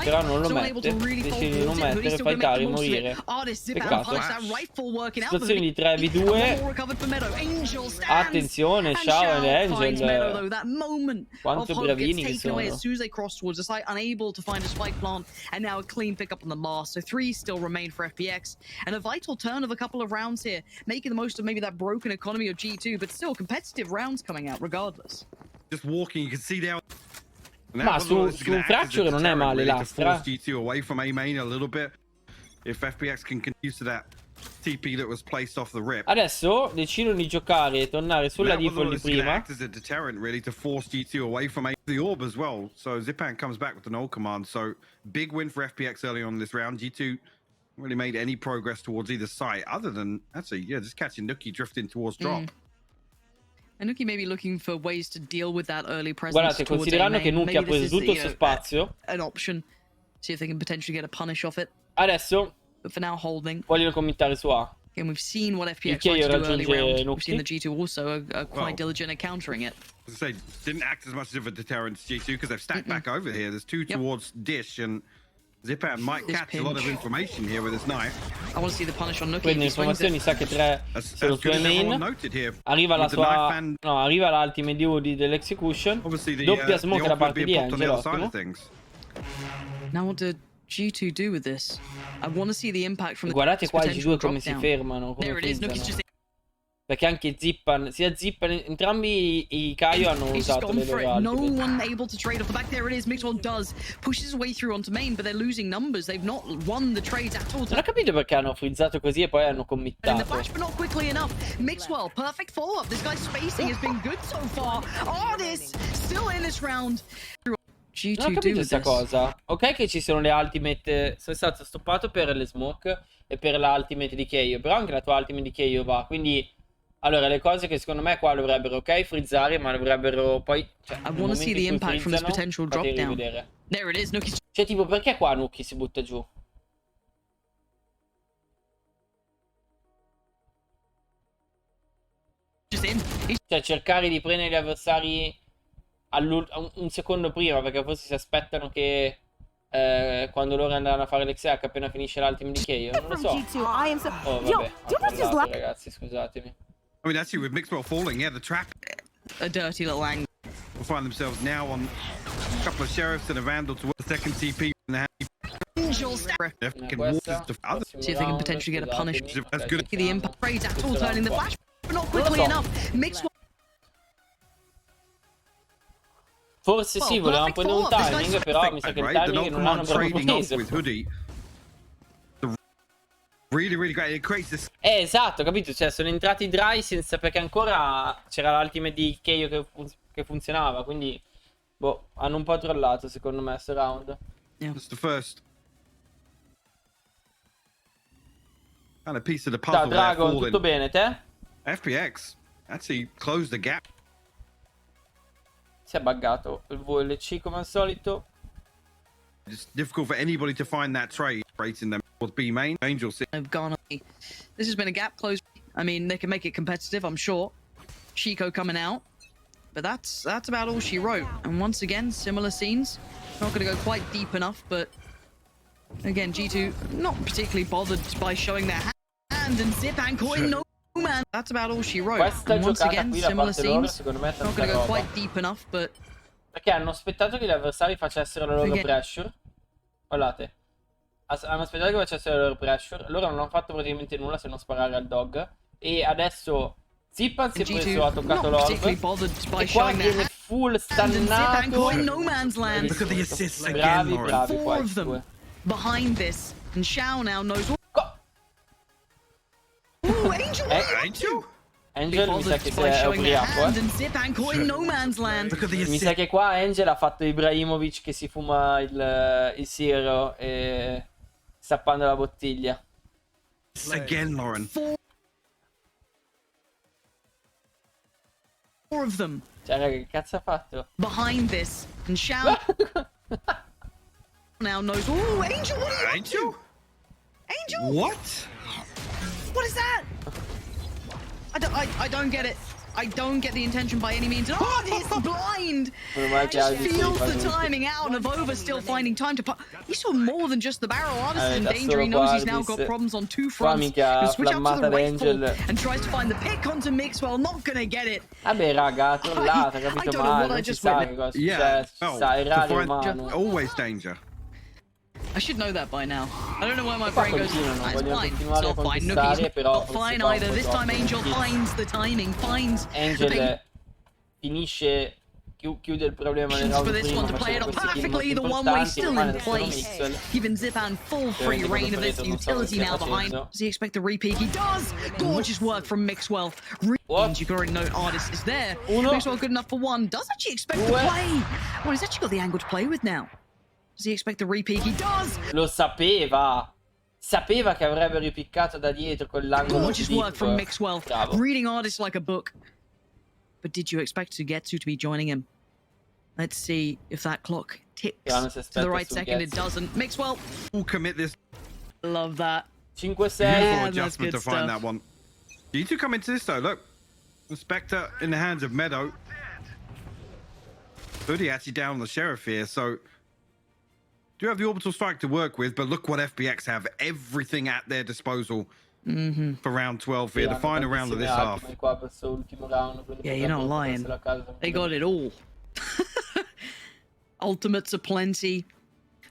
però non lo mette, decide di non mettere, fightare, morire. Peccato. Situazione di 3v2. Attenzione, Shaw e Angel. Quanto bravini che sono. As soon as they cross towards the site, unable to find a spike plant, and now a clean pick up on the last. So 3 still remain for FPX, and a vital turn of a couple of rounds here, making the most of maybe that broken economy of G2, but still competitive rounds coming out regardless. Just walking, you can see down. Ma su Fracture non è male l'Astra. G2 away from A main a little bit. If FPX can use to that TP that was placed off the rip. Adesso decidono di giocare e tornare sulla default di prima. Act as a deterrent really to force G2 away from the orb as well. So Zipan comes back with the null command. So big win for FPX early on this round. G2 really made any progress towards either side other than actually just catching Nuki drifting towards drop. And Nuki may be looking for ways to deal with that early presence. Guardate, considerando che Nuki ha preso tutto il suo spazio, an option. See if they can potentially get a punish off it. Adesso But for now, holding. vogliono committare su A. And we've seen what FPX Che likes to do early raggiunge round. We've Nuki. seen the G2 also are quite diligent at countering it. As I say, didn't act as much of a deterrent to G2 because they've stacked back over here. There's two towards Dish, and Zipan might This catch a lot of pinch. information here with his knife. I want to see the punish on Nuki. Quindi If he swings informazioni it. sa che 3 As sono good sue as everyone main. noted here. Arriva la with the knife sua... and No, arriva l'ultimate di Woody dell'execution. obviously the, Doppia the smoke da ult would parte be di popped on the Angelo, other side ottimo. of things. Now what did G2 do with this? I want to see the impact from the Guardate qua i potential G2 come si drop down. fermano, come There it is. Nuki's frizzano. just Perché anche Zippan, sia Zippan, entrambi i Kaio hanno He's just usato gone le for loro it. No ultimate. one able to trade off the back. There it is. Mixwell does. Pushes his way through onto main, but they're losing numbers. They've not won the trades at all. Non ho capito perché hanno frizzato così e poi hanno In the committato. flash, but not quickly enough. Mixwell, perfect follow-up. This guy's spacing has been good so far. Artist still in this round. G2 Non ho do capito with questa this. cosa. Ok che ci sono le ultimate. Sono stato stoppato per le smoke e per la ultimate di Keio. Però anche la tua ultimate di Keio va. Quindi, allora, le cose che secondo me qua dovrebbero, ok, frizzare, ma dovrebbero poi... Cioè, I want to see the impact from this potential drop down. Vedere. There it is. Nuki's Cioè, tipo, perché qua Nuki si butta giù? just in. He's Cioè, cercare di prendere gli avversari un secondo prima, perché forse si aspettano che quando loro andranno a fare l'XH appena finisce l'ultimate di Keio. Non lo so. G2, I am so. Oh, Yo, vabbè, do you know what just accollato, like? ragazzi, scusatemi. I mean, actually, with Mixwell falling, yeah, the trap a dirty little angle. will find themselves now on a couple of sheriffs and a vandal to the second TP. And the Angel step. can Questa, walk to other. See if they can potentially get a punish. scusatemi. That's good. The impact trades at all, turning the flash, but not Non lo quickly so. enough. Mixwell. Forse sì, Oh, volevano perfect prendere un follow-up. This timing, guy's però mi sa che il Right? The timing no non hanno command proprio trading off preso. with Hoodie. Really, really great. It creates this. Esatto, capito? Cioè, sono entrati dry senza... Perché ancora c'era l'ultimate di Keio che funzionava, quindi... Boh, hanno un po' trollato, secondo me, sto round. That's the first kind of piece of the Ciao, puzzle there Dragon, falling. tutto bene, te? FPX actually closed the gap. Si è buggato il VLC come al solito. It's difficult for anybody to find that trade rating them with B main. Angel six. Have gone. This has been a gap close. I mean, they can make it competitive, I'm sure. Chico coming out, but that's about all she wrote. And once again, similar scenes. Not going to go quite deep enough, but again, G2 not particularly bothered by showing their hand and zip and coin. No man. That's about all she wrote. Questa And once giocata again, qui da similar parte loro, scenes. secondo me è Not tanta going to go roba. quite deep enough, but Perché hanno aspettato che gli avversari facessero la loro Again. pressure. Guardate. Hanno aspettato che facessero la loro pressure. Loro non hanno fatto praticamente nulla se non sparare al dog. E adesso Zippan si è preso, ha toccato not particularly l'orb. bothered by E qua showing their viene hand full and zip and stannato. coin. No man's land. Look at the assists again, Bravi, Lauren. bravi qua Four i of them due. behind this, and Shao now knows what. Co- Ooh, Angel! Angel? Angel mi sa che si by è showing their ubriaco, hand and zip and coin. No man's land. Look at the Mi assist. sa che qua Angel ha fatto Ibrahimovic che si fuma il siero e stappando la bottiglia. Again, Lauren. Four of them Cioè, raga, che cazzo ha fatto? behind this, and Shao now knows. Ooh, Angel! What are you up to? Angel? Angel! What? What is that? I don't get it. I don't get the intention by any means. Oh, this blind! Meno male che Just ha visto feels i the tutti. timing out, and Avova still finding time to put. He saw more than just the barrel. Artist is in da danger. He solo knows qua he's now got Arbis. problems on two Qua fronts. mica He'll switch out to the flammata rightful d'Angel. and tries to find the pick onto Mixwell. Not gonna get it. Vabbè, raga, ha trollato, I capito don't know what male. I Non si just sa witnessed. che cosa è Yeah. successo. Si sa, errare to find umano. always danger. I should know that by now. I don't know where my Qua brain goes. continuano, It's vogliono fine. It's continuare a not fine. conquistare, Nuki's però not forse fine qua un either. po' This time troppo. Angel Sì. finds the timing, finds the Angel finisce, chiude il problema nel round for this prima, one to play it facendo up questi kill molto perfectly. The one way importanti, still rimane in solo place, Mixwell. giving Zipan full free reign of this utility now behind. Does he expect the repeat? He does. Gorgeous work from Mixwell. What? You can already know Artist is there. Uno. Mixwell good enough for one. Does actually expect the Due. play. Well, he's actually got the angle to play with now. Does he expect the repeat? He does. Lo sapeva. Sapeva che avrebbe ripiccato da dietro con l'angolo Gorgeous work from Mixwell. Bravo. Reading Artist like a book. but did you expect Sugetsu to be joining him? Let's see if that clock ticks to the right second. It doesn't. Mixwell We'll commit this. Love that. 5-6. Beautiful Yeah, adjustment to that's good find stuff. that one. G2 come into this though. Look, the Spectre in the hands of Meadow. Hoodie actually down on the Sheriff here, so do have the orbital strike to work with, but look what FPX have. Everything at their disposal for round 12 here, the final round of this half. Yeah, you're not lying. They got it all. Ultimates aplenty.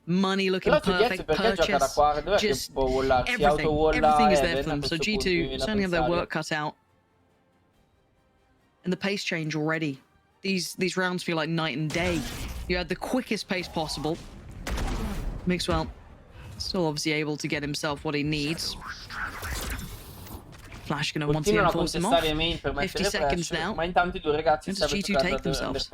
Money looking perfect. Purchase. Just everything is there for them. So G2 certainly have their work cut out. And the pace change already. These rounds feel like night and day. You had the quickest pace possible. Mixwell still obviously able to get himself what he needs. Flash gonna once again force him off. 50 seconds now. Ma intanto I due ragazzi Does G2 take themselves?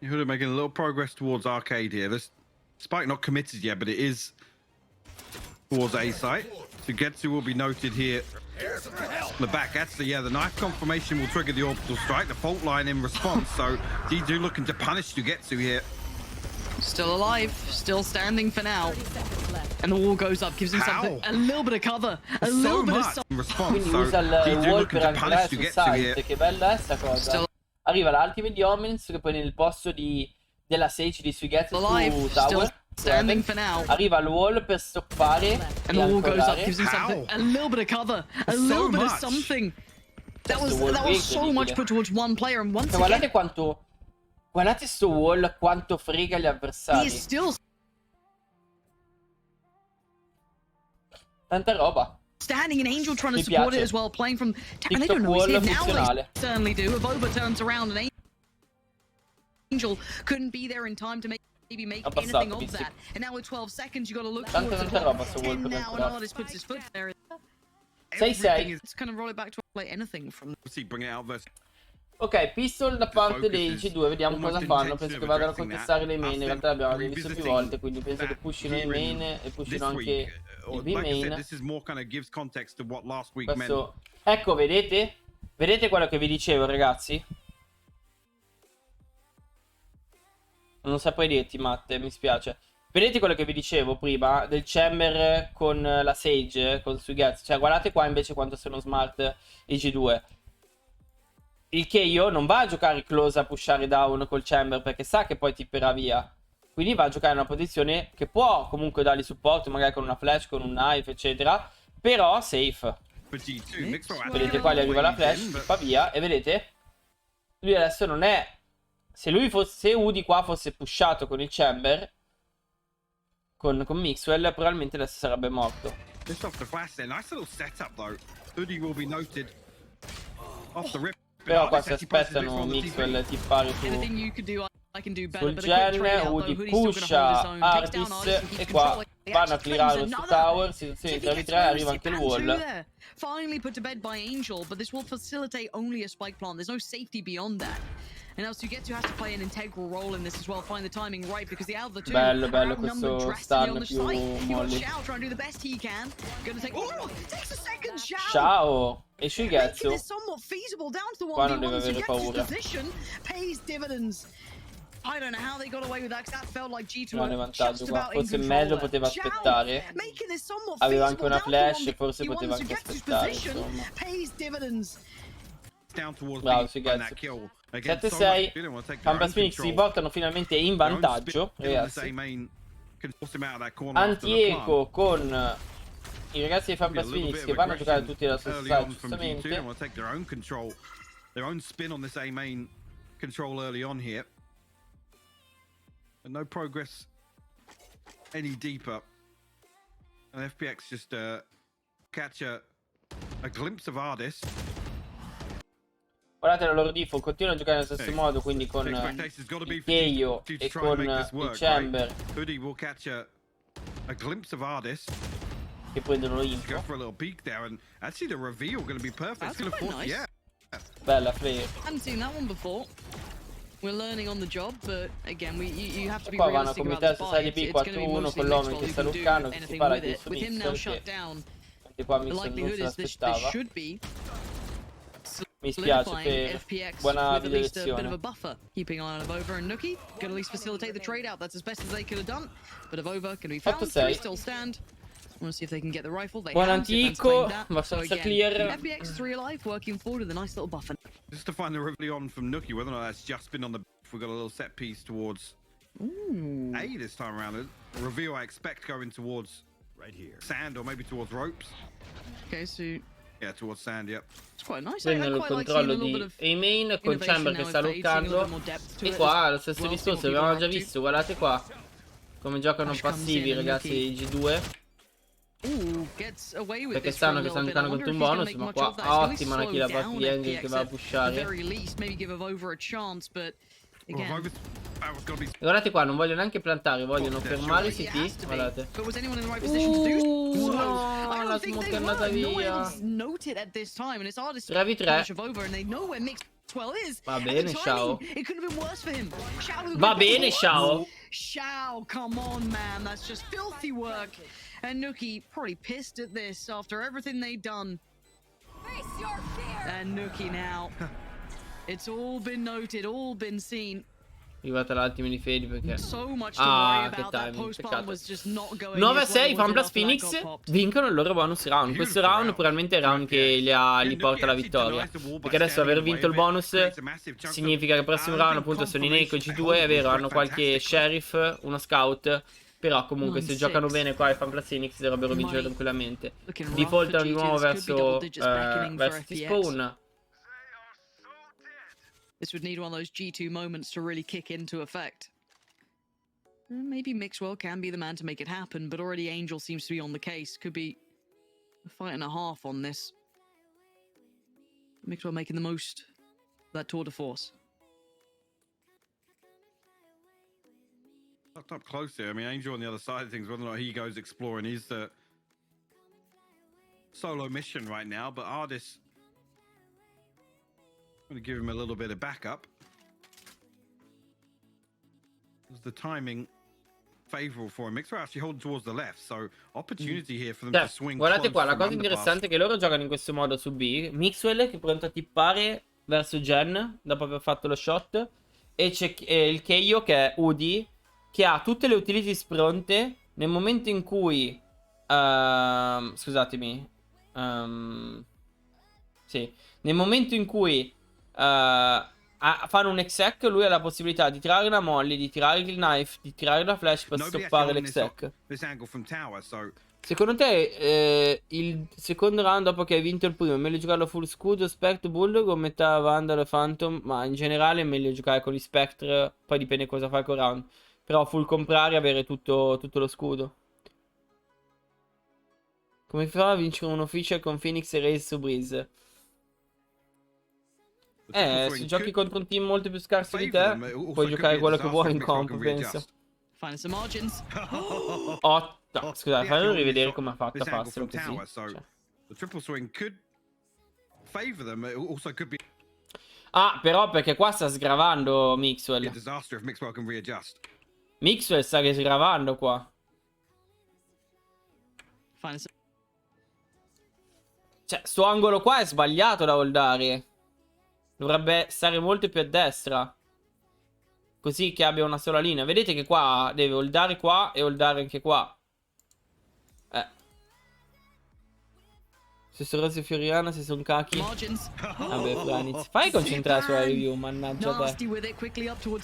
Yehuda making a little progress towards Arcade here. This Spike not committed yet, but it is towards A site. Sugetsu will be noted here. The back, actually, yeah, the knife confirmation will trigger the orbital strike, the fault line in response. So G2 looking to punish Sugetsu here. Still alive, still standing for now. And the wall goes up, gives himself a little bit of cover, a little bit of something. Response. Quindi So usa il G2 wall looking per to punish ancora sul Sugetsu here. site. Che bella è sta cosa. Still Arriva l'ultimate di Omens che poi nel posto della Sage di Sugetsu alive, su still Tower. standing for now. Arriva il wall per stoppare And the wall goes up, gives himself a little bit of cover, a little bit of something. That was so much put towards one player, and once guardate again, quanto, guardate sto wall quanto frega gli he avversari. is still Tanta roba. standing, and Angel trying to Mi support piace. it as well, playing from. And they TikTok don't know he's wall here now. They funzionale. certainly do. If Oba turns around, and Angel couldn't be there in time to maybe make anything of Pizzi. that. And now with 12 seconds, you got to look Tanta towards the roba clock. sto wall 10 per now, and entrare. Artist puts his foot there. 6-6. It's kind of roll it back to like anything from. See, bring it out versus. Ok, pistol da parte dei G2, vediamo cosa fanno. Penso che vadano a contestare le main. In realtà l'abbiamo visto più volte, quindi penso che pushino i main e pushino anche il B main. Questo... Ecco, vedete? Vedete quello che vi dicevo, ragazzi? Non saprei dirti, Matte, mi spiace. Vedete quello che vi dicevo prima del Chamber con la Sage, con Sugetsu? Cioè, guardate qua invece quanto sono smart i G2. Il che io non va a giocare close a pushare down col Chamber perché sa che poi tipperà via. Quindi va a giocare in una posizione che può comunque dargli supporto, magari con una flash, con un knife, eccetera. Però safe. Vedete qua gli arriva la flash, tippa via. E vedete? Lui adesso non è... Se Udi qua fosse pushato con il Chamber, con Mixwell, probabilmente adesso sarebbe morto. Però qua si aspettano Mixwell tippare sul gen. Udi pusha Ardis e qua vanno a clearare su tower. Situazione di 3v3, arriva anche il wall. Finally put to bed by Angel, but this will facilitate only a spike plant. There's no safety beyond that. And now Sugetsu has to play an integral role in this as well. Find the timing right because the other two bello are questo outnumbered drastically on stun the più site. You got molli. Xiao trying to do the best he can. Gonna take. Oh, takes a second Xiao. Ciao. E Making Sugetsu this somewhat feasible down to the qua non deve 1v1. avere Sugetsu's paura. position pays dividends. I don't know how they got away with that, 'cause that felt like G2 Non è were vantaggio just qua. about in Forse control meglio there. poteva Xiao aspettare. making this somewhat Aveva anche feasible una down to flash, forse 1v1. poteva anche Sugetsu's aspettare, position insomma. pays dividends. Bravo Sugetsu. 7-6. Campus Phoenix si portano finalmente in vantaggio, ragazzi. Antieco con i ragazzi di Campus Phoenix che vanno a giocare tutti alla stessa side, giustamente. Their own spin on this A main control early on here. And no progress any deeper. And FPX just catch a glimpse of Ardis. Guardate la loro default, continuano a giocare nello stesso modo, quindi con il Keio e con il Chamber Hoodie will catch a glimpse of Ardis. che prendono l'info. Go for a little peek there, and actually the reveal going to be perfect. That's It's going to quite force, nice. yeah. Bella player. Haven't seen that one before. We're learning on the job, but again, you have to be Qua vanno a realistic about committare the su buy. side B It's going to be 4-1 mostly con l'Omen Mixwell che who sta can do luccando, che si anything parla with di it. su With him now Mixer, shut che down, anche qua the Mixer non likelihood se is this l'aspettava. should be Mi spiace, solidifying Fe. FPX Buona with at least a bit of a direzione. buffer. Keeping an eye on Avova and Nuki. Could at least facilitate the trade out. That's as best as they could have done. But Avova can be found. 8-6. Three still stand. Want to see if they can get the rifle. They Buon have. Defense antico, claimed that. So abbastanza again, clear. FPX 3 alive, working forward with a nice little buffer. Just to find the reveal on from Nuki, whether or not that's just been on the. We've got a little set piece towards Ooh. A this time around. A reveal I expect going towards Right here. sand or maybe towards ropes. Okay, so Yeah, towards sand. Yep. it's quite nice. I Prendono il quite like seeing a controllo little bit di of A-main con innovation Chamber che now sta in phase, seeing a little loccando. bit more depth to E it. qua lo stesso Well, discorso, seeing l'avevamo what già people are visto, guardate qua. Come giocano Ash comes passivi in, ragazzi Nuki. i G2. Ooh, gets away with Perché this for a sanno che little stanno bit. I giocando wonder contro if un he's gonna bonus, make ma much qua of that. It's gonna ottima la slow kill a down Bucky Angel che FPX va a at the pushare. very least, maybe give Avova a chance, but Well, again. Rover's power's got to be. E guardate qua, non vogliono neanche plantare, vogliono fermare It has CT. to be. Guardate. But was anyone in the right position to do so? No, I la don't think smoke they è andata were. No one via. else noted at this time, and it's hardest to 3v3. punish Avova, and they know where Mixwell is. Va And bene, the Xiao. timing, it couldn't have been worse for him. Xiao Va bene, Xiao. Xiao, come on, man. That's just filthy work. And Nuki probably pissed at this after everything they'd done. And Nuki now. It's all been noted, all been seen. Arrivata l'ultima di Fedi perché So much to worry che about. That timing, post bomb peccato. was just not going 9-6 his way, Fan was Blast it, after Phoenix that got popped? vincono il loro bonus round. Questo round probabilmente è il round che li porta alla vittoria. Perché adesso aver vinto il bonus significa che il prossimo round appunto sono in Eco G2, è vero, hanno qualche sheriff, uno scout. Però comunque se giocano bene qua i Fan Blast Phoenix dovrebbero vincere tranquillamente. Defaultano di nuovo verso T-Spawn. This would need one of those G2 moments to really kick into effect. Maybe Mixwell can be the man to make it happen, but already Angel seems to be on the case. Could be a fight and a half on this. Mixwell making the most of that tour de force. Tucked up close there. I mean, Angel on the other side of things, whether or not he goes exploring is the solo mission right now, but Ardis going to give him a little bit of backup. Is the timing favorable for him? Mixer actually holding towards the left, so opportunity here for them to swing. Guardate qua, close la from cosa underpass. interessante è che loro giocano in questo modo su B. Mixwell che è pronto a tippare verso Gen dopo aver fatto lo shot. E c'è il Keio che è Udi, che ha tutte le utilities pronte nel momento in cui scusatemi sì, nel momento in cui fanno un exec, lui ha la possibilità di tirare una molly, di tirare il knife, di tirare la flash per Nobody stoppare actually l'exec. this angle from tower, so Secondo te il secondo round dopo che hai vinto il primo è meglio giocarlo full scudo, Spectre, Bulldog o metà Vandal e Phantom? Ma in generale è meglio giocare con gli Spectre, poi dipende cosa fai col round. Però full comprare e avere tutto lo scudo. Come fa a vincere un official con Phoenix e Raze su Breeze? Se giochi contro un team molto più scarso di te, puoi giocare quello che vuoi in comp, penso. Find some margins. No, scusate, fammi rivedere come ha fatto a farselo così. Cioè. The triple swing could favor them. It also could be Ah, però perché qua sta sgravando a Mixwell. disaster if Mixwell can readjust. Mixwell sta sgravando qua. Find some. Cioè, sto angolo qua è sbagliato da holdare. Dovrebbe stare molto più a destra. Così che abbia una sola linea. Vedete che qua deve holdare qua e holdare anche qua. Se sono Rosy Fioriana, se sono Kaki. Vabbè, Franitz. Fai concentrare sulla review, mannaggia te.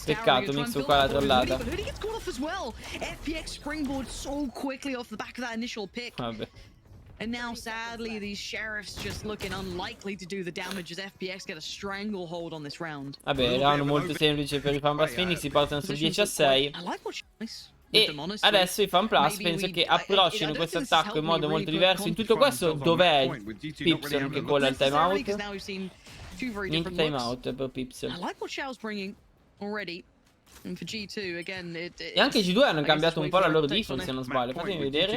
Peccato, Mixwell qua la trollata. FPX springboard so quickly off the back of that initial pick. Vabbè. And now, sadly, these sheriffs just looking unlikely to do the damage as FPX get a stranglehold on this round. Vabbè, round molto semplice per i Fan Blast Phoenix, si portano sul 10-6. E adesso i Fan Plus penso che approccino questo attacco in modo molto diverso. In tutto questo, dov'è Pipson che colla il timeout? Niente timeout per Pipson. E anche i G2 hanno cambiato un po' la loro defense, se non sbaglio. Fatemi vedere.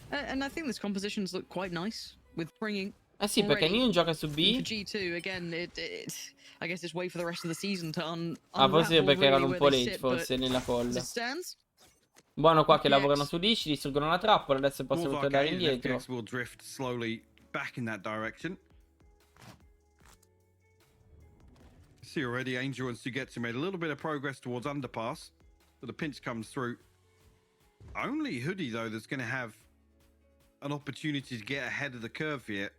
And I think this compositions look quite nice with bringing. Eh sì, perché Neon gioca su B. G2 again, I guess it's wait for the rest of the season to forse perché erano un po' late forse nella folla. Buono qua che lavorano su D, ci distruggono la trappola, adesso possono tornare indietro. back in that direction. See already, Angel and Sugetsu made a little bit of progress towards underpass, but the pinch comes through. Only Hoodie, though, that's going to have an opportunity to get ahead of the curve here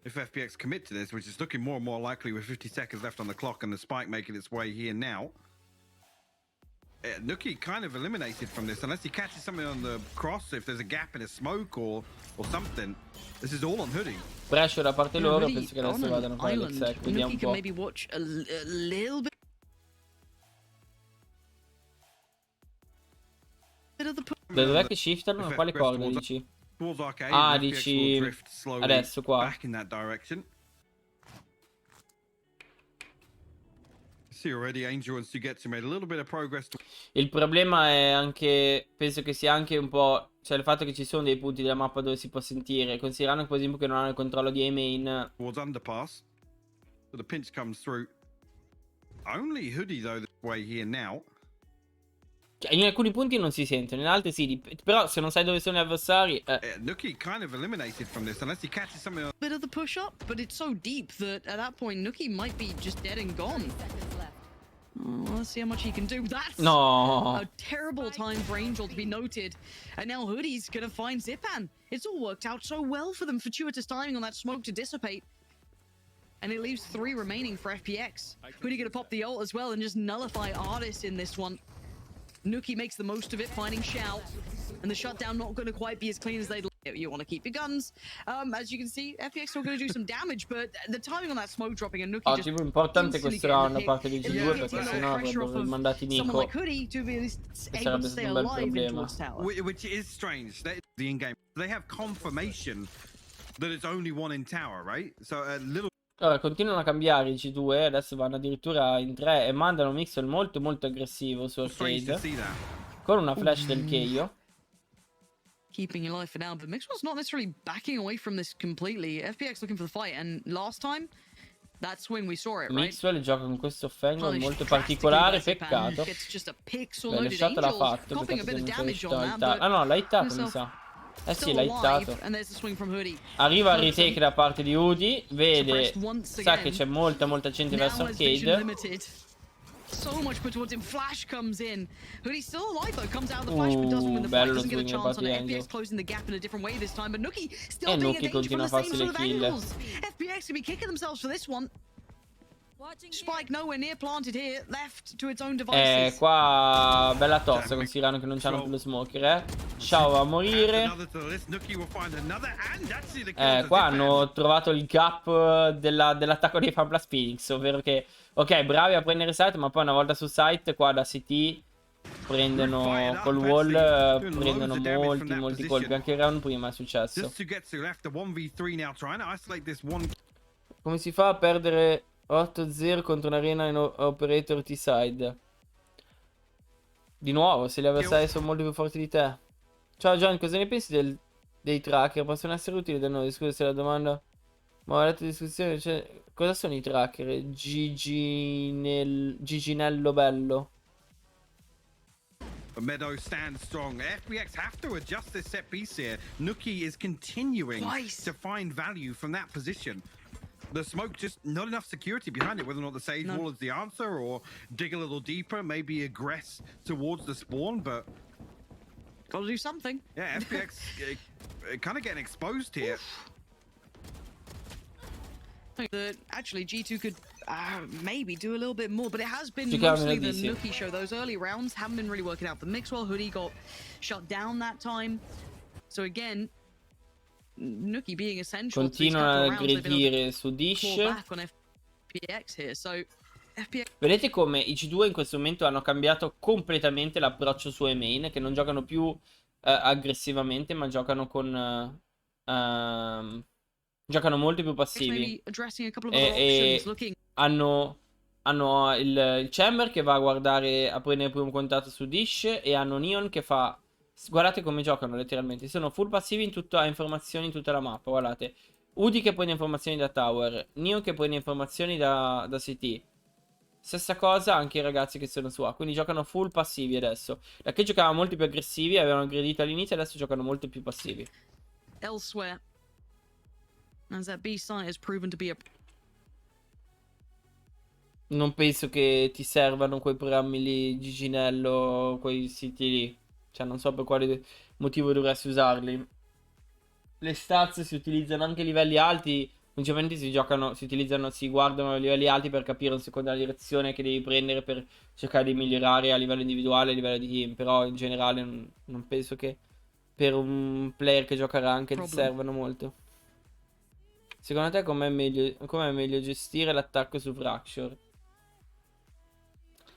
if FPX commit to this, which is looking more and more likely with 50 seconds left on the clock and the spike making its way here now. Nuki kind of eliminated from this unless he catches something on the cross, if there's a gap in a smoke or something. This is all on Hoodie. Pressure da parte loro, penso che adesso vadano a fare l'exec, vediamo un po'. Maybe watch a little bit of the Da dov'è che shiftano? A quale corda dici? Ah, dici adesso qua. Il problema è anche, penso che sia anche un po', cioè il fatto che ci sono dei punti della mappa dove si può sentire, considerando per esempio che non hanno il controllo di A-main. Cioè, in alcuni punti non si sentono, in altri sì, però se non sai dove sono gli avversari... Nuki kind of eliminated from this unless he catches something. Bit of the push up, but it's so deep that at that point Nuki might be just dead and gone. Oh, let's see how much he can do. That's a terrible time for Angel to be noted. And now Hoodie's gonna find Zipan. It's all worked out so well for them. Fortuitous timing on that smoke to dissipate. And it leaves 3 remaining for FPX. Hoodie gonna pop the ult as well and just nullify Artist in this one. Nuki makes the most of it, finding Shao. And the shutdown not going to quite be as clean as they'd like. You want to keep your guns. As you can see, FPX still going to do some damage, but the timing on that smoke dropping and Nuki just importante questo round da parte di G2 perché sennò avrebbero mandati Nico. E sarebbe stato un bel problema. Which is strange. The in-game. They have confirmation that it's only one in tower, right? So a little. Ora continuano a cambiare i G2, adesso vanno addirittura in 3 e mandano un mixel molto molto aggressivo su Arcade con una flash del Keio. Keeping your life for now, but Mixwell's not necessarily backing away from this completely. FPX looking for the fight, and last time that swing we saw it, right? Mixwell gioca con questo Fangle molto particolare, peccato. Beh, le shot l'ha fatto, peccato che non sia riuscito a hittare. Ah no, l'ha hittato mi sa. Eh sì, l'ha hittato. Arriva il retake da parte di Udi. Vede, sa che c'è molta gente verso Arcade. Bello lo swing da parte di Angel. E Nuki continua a farsi le kill. Spike nowhere near planted here, left to its own devices. Qua bella tosta considerando che non c'hanno più lo smoker, Shao va a morire. Qua hanno trovato il gap dell'attacco dei FunPlus Phoenix, ovvero che ok, bravi a prendere site, ma poi una volta su site qua da CT prendono col wall, prendono molti colpi. Anche il round prima è successo. Come si fa a perdere 8-0 contro un'arena in operator T-side? Di nuovo, se gli avversari sono molto più forti di te. Ciao John, cosa ne pensi dei tracker? Possono essere utili da noi? Scusa se la domanda, ma ho letto discussione, cioè, cosa sono i tracker? Giginello bello. Meadow stands strong. FPX have to adjust this set piece here. Nuki is continuing to find value from that position. The smoke, just not enough security behind it, whether or not the Sage Wall is the answer, or dig a little deeper, maybe aggress towards the spawn, but... Gotta do something. Yeah, FPX kind of getting exposed here. I think that actually G2 could maybe do a little bit more, but it has been mostly the Nuki show. Those early rounds haven't been really working out. The Mixwell Hoodie got shut down that time. So again... Nuki being essential. Continuano a aggredire su Dish. Vedete come i G2 in questo momento hanno cambiato completamente l'approccio su E-main, che non giocano più aggressivamente, ma giocano con giocano molto più passivi. E hanno il Chamber che va a guardare, a prendere il primo contatto su Dish, e hanno Neon che fa... Guardate come giocano letteralmente. Sono full passivi a informazioni in tutta la mappa. Guardate, Udi che prende informazioni da Tower, Neon che prende informazioni da CT. Stessa cosa anche i ragazzi che sono su A. Quindi giocano full passivi adesso. Da che giocavano molto più aggressivi, avevano aggredito all'inizio, adesso giocano molto più passivi. Elsewhere. As that B site has proven to be a Non penso che ti servano quei programmi lì, Giginello, quei siti lì. Cioè, non so per quale motivo dovresti usarli. Le stats si utilizzano anche a livelli alti. Principalmente si giocano, si utilizzano, si guardano a livelli alti per capire in seconda la direzione che devi prendere per cercare di migliorare a livello individuale e a livello di team. Però in generale non penso che per un player che gioca rank ti servano molto. Secondo te com'è meglio gestire l'attacco su Fracture?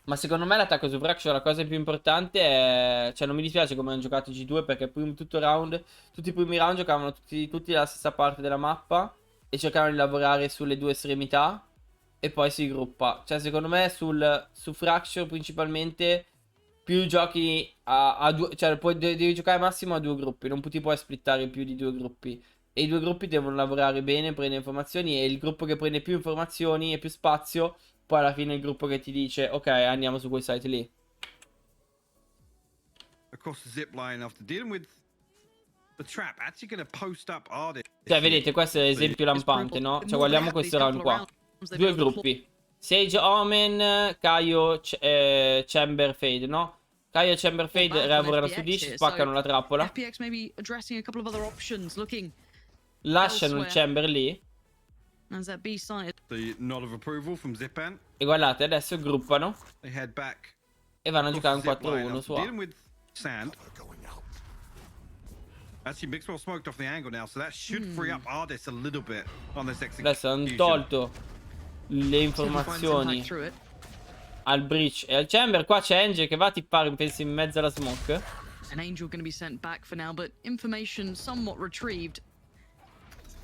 Ma secondo me l'attacco su Fracture la cosa più importante è... Cioè non mi dispiace come hanno giocato i G2 perché tutti i primi round giocavano tutti dalla stessa parte della mappa e cercavano di lavorare sulle due estremità e poi si gruppa. Cioè secondo me su Fracture principalmente più giochi a due... Cioè devi giocare massimo a due gruppi, non ti puoi splittare in più di due gruppi. E i due gruppi devono lavorare bene, prendere informazioni e il gruppo che prende più informazioni e più spazio... Poi alla fine il gruppo che ti dice ok andiamo su quel site lì. Across the zip line after dealing with the trap, actually gonna post up artist. Cioè vedete questo è l'esempio lampante, no? Cioè guardiamo questo round qua. Due gruppi. Sage Omen, Kaio, Chamber Fade, no? Kaio e Chamber Fade lavorano su D, spaccano la trappola. Lasciano il Chamber lì. The nod of approval from Zipan. E guardate, adesso gruppano They head back e vanno a giocare un across the zip line 4-1 after su A. dealing with sand. Actually, Mixwell smoked off the angle now, so that should free up Ardis a little bit on this execution. Adesso hanno tolto le informazioni al breach e al chamber. Qua c'è Angel che va a tippare penso in mezzo alla smoke. An Angel going to be sent back for now, but information somewhat retrieved.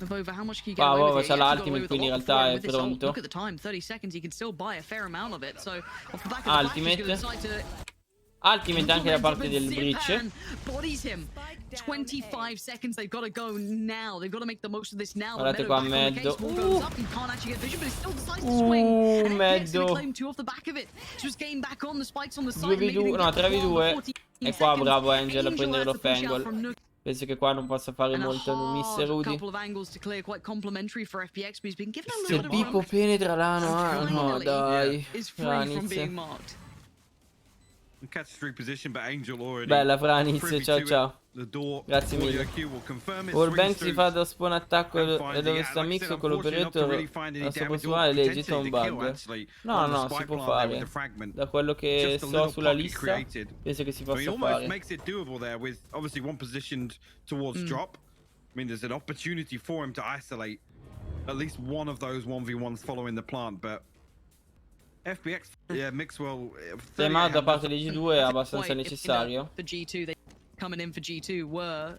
Over how much can you get away with c'ha l'ultimate, quindi in realtà è pronto. Look at the time, 30 seconds, he can still buy a fair amount of it. So off the back of the Ultimate anche da parte del breach. Bodies him. 25 seconds, they've got to go now. They've got to make the most of this now. Guardate qua Meddo. Meddo. 2v2, no 3v2. E qua bravo Angel a prendere l'off angle. Penso che qua non possa fare molto Mister Rudy. Se Pippo penetra l'ano, no dai. Bella Franitz, ciao ciao. Grazie mille. Wallbang si fa da spawn attacco e dove sta Mixo con l'operator la sua possibile legge un bug. No, si può fare. Da quello che so sulla lista penso che si possa fare. I mean, there's an opportunity for him to isolate at least one of those 1v1s following the plant, but FPX, yeah, Mixwell. Tema da parte dei G2 è abbastanza necessario. The G2, they coming in for G2 were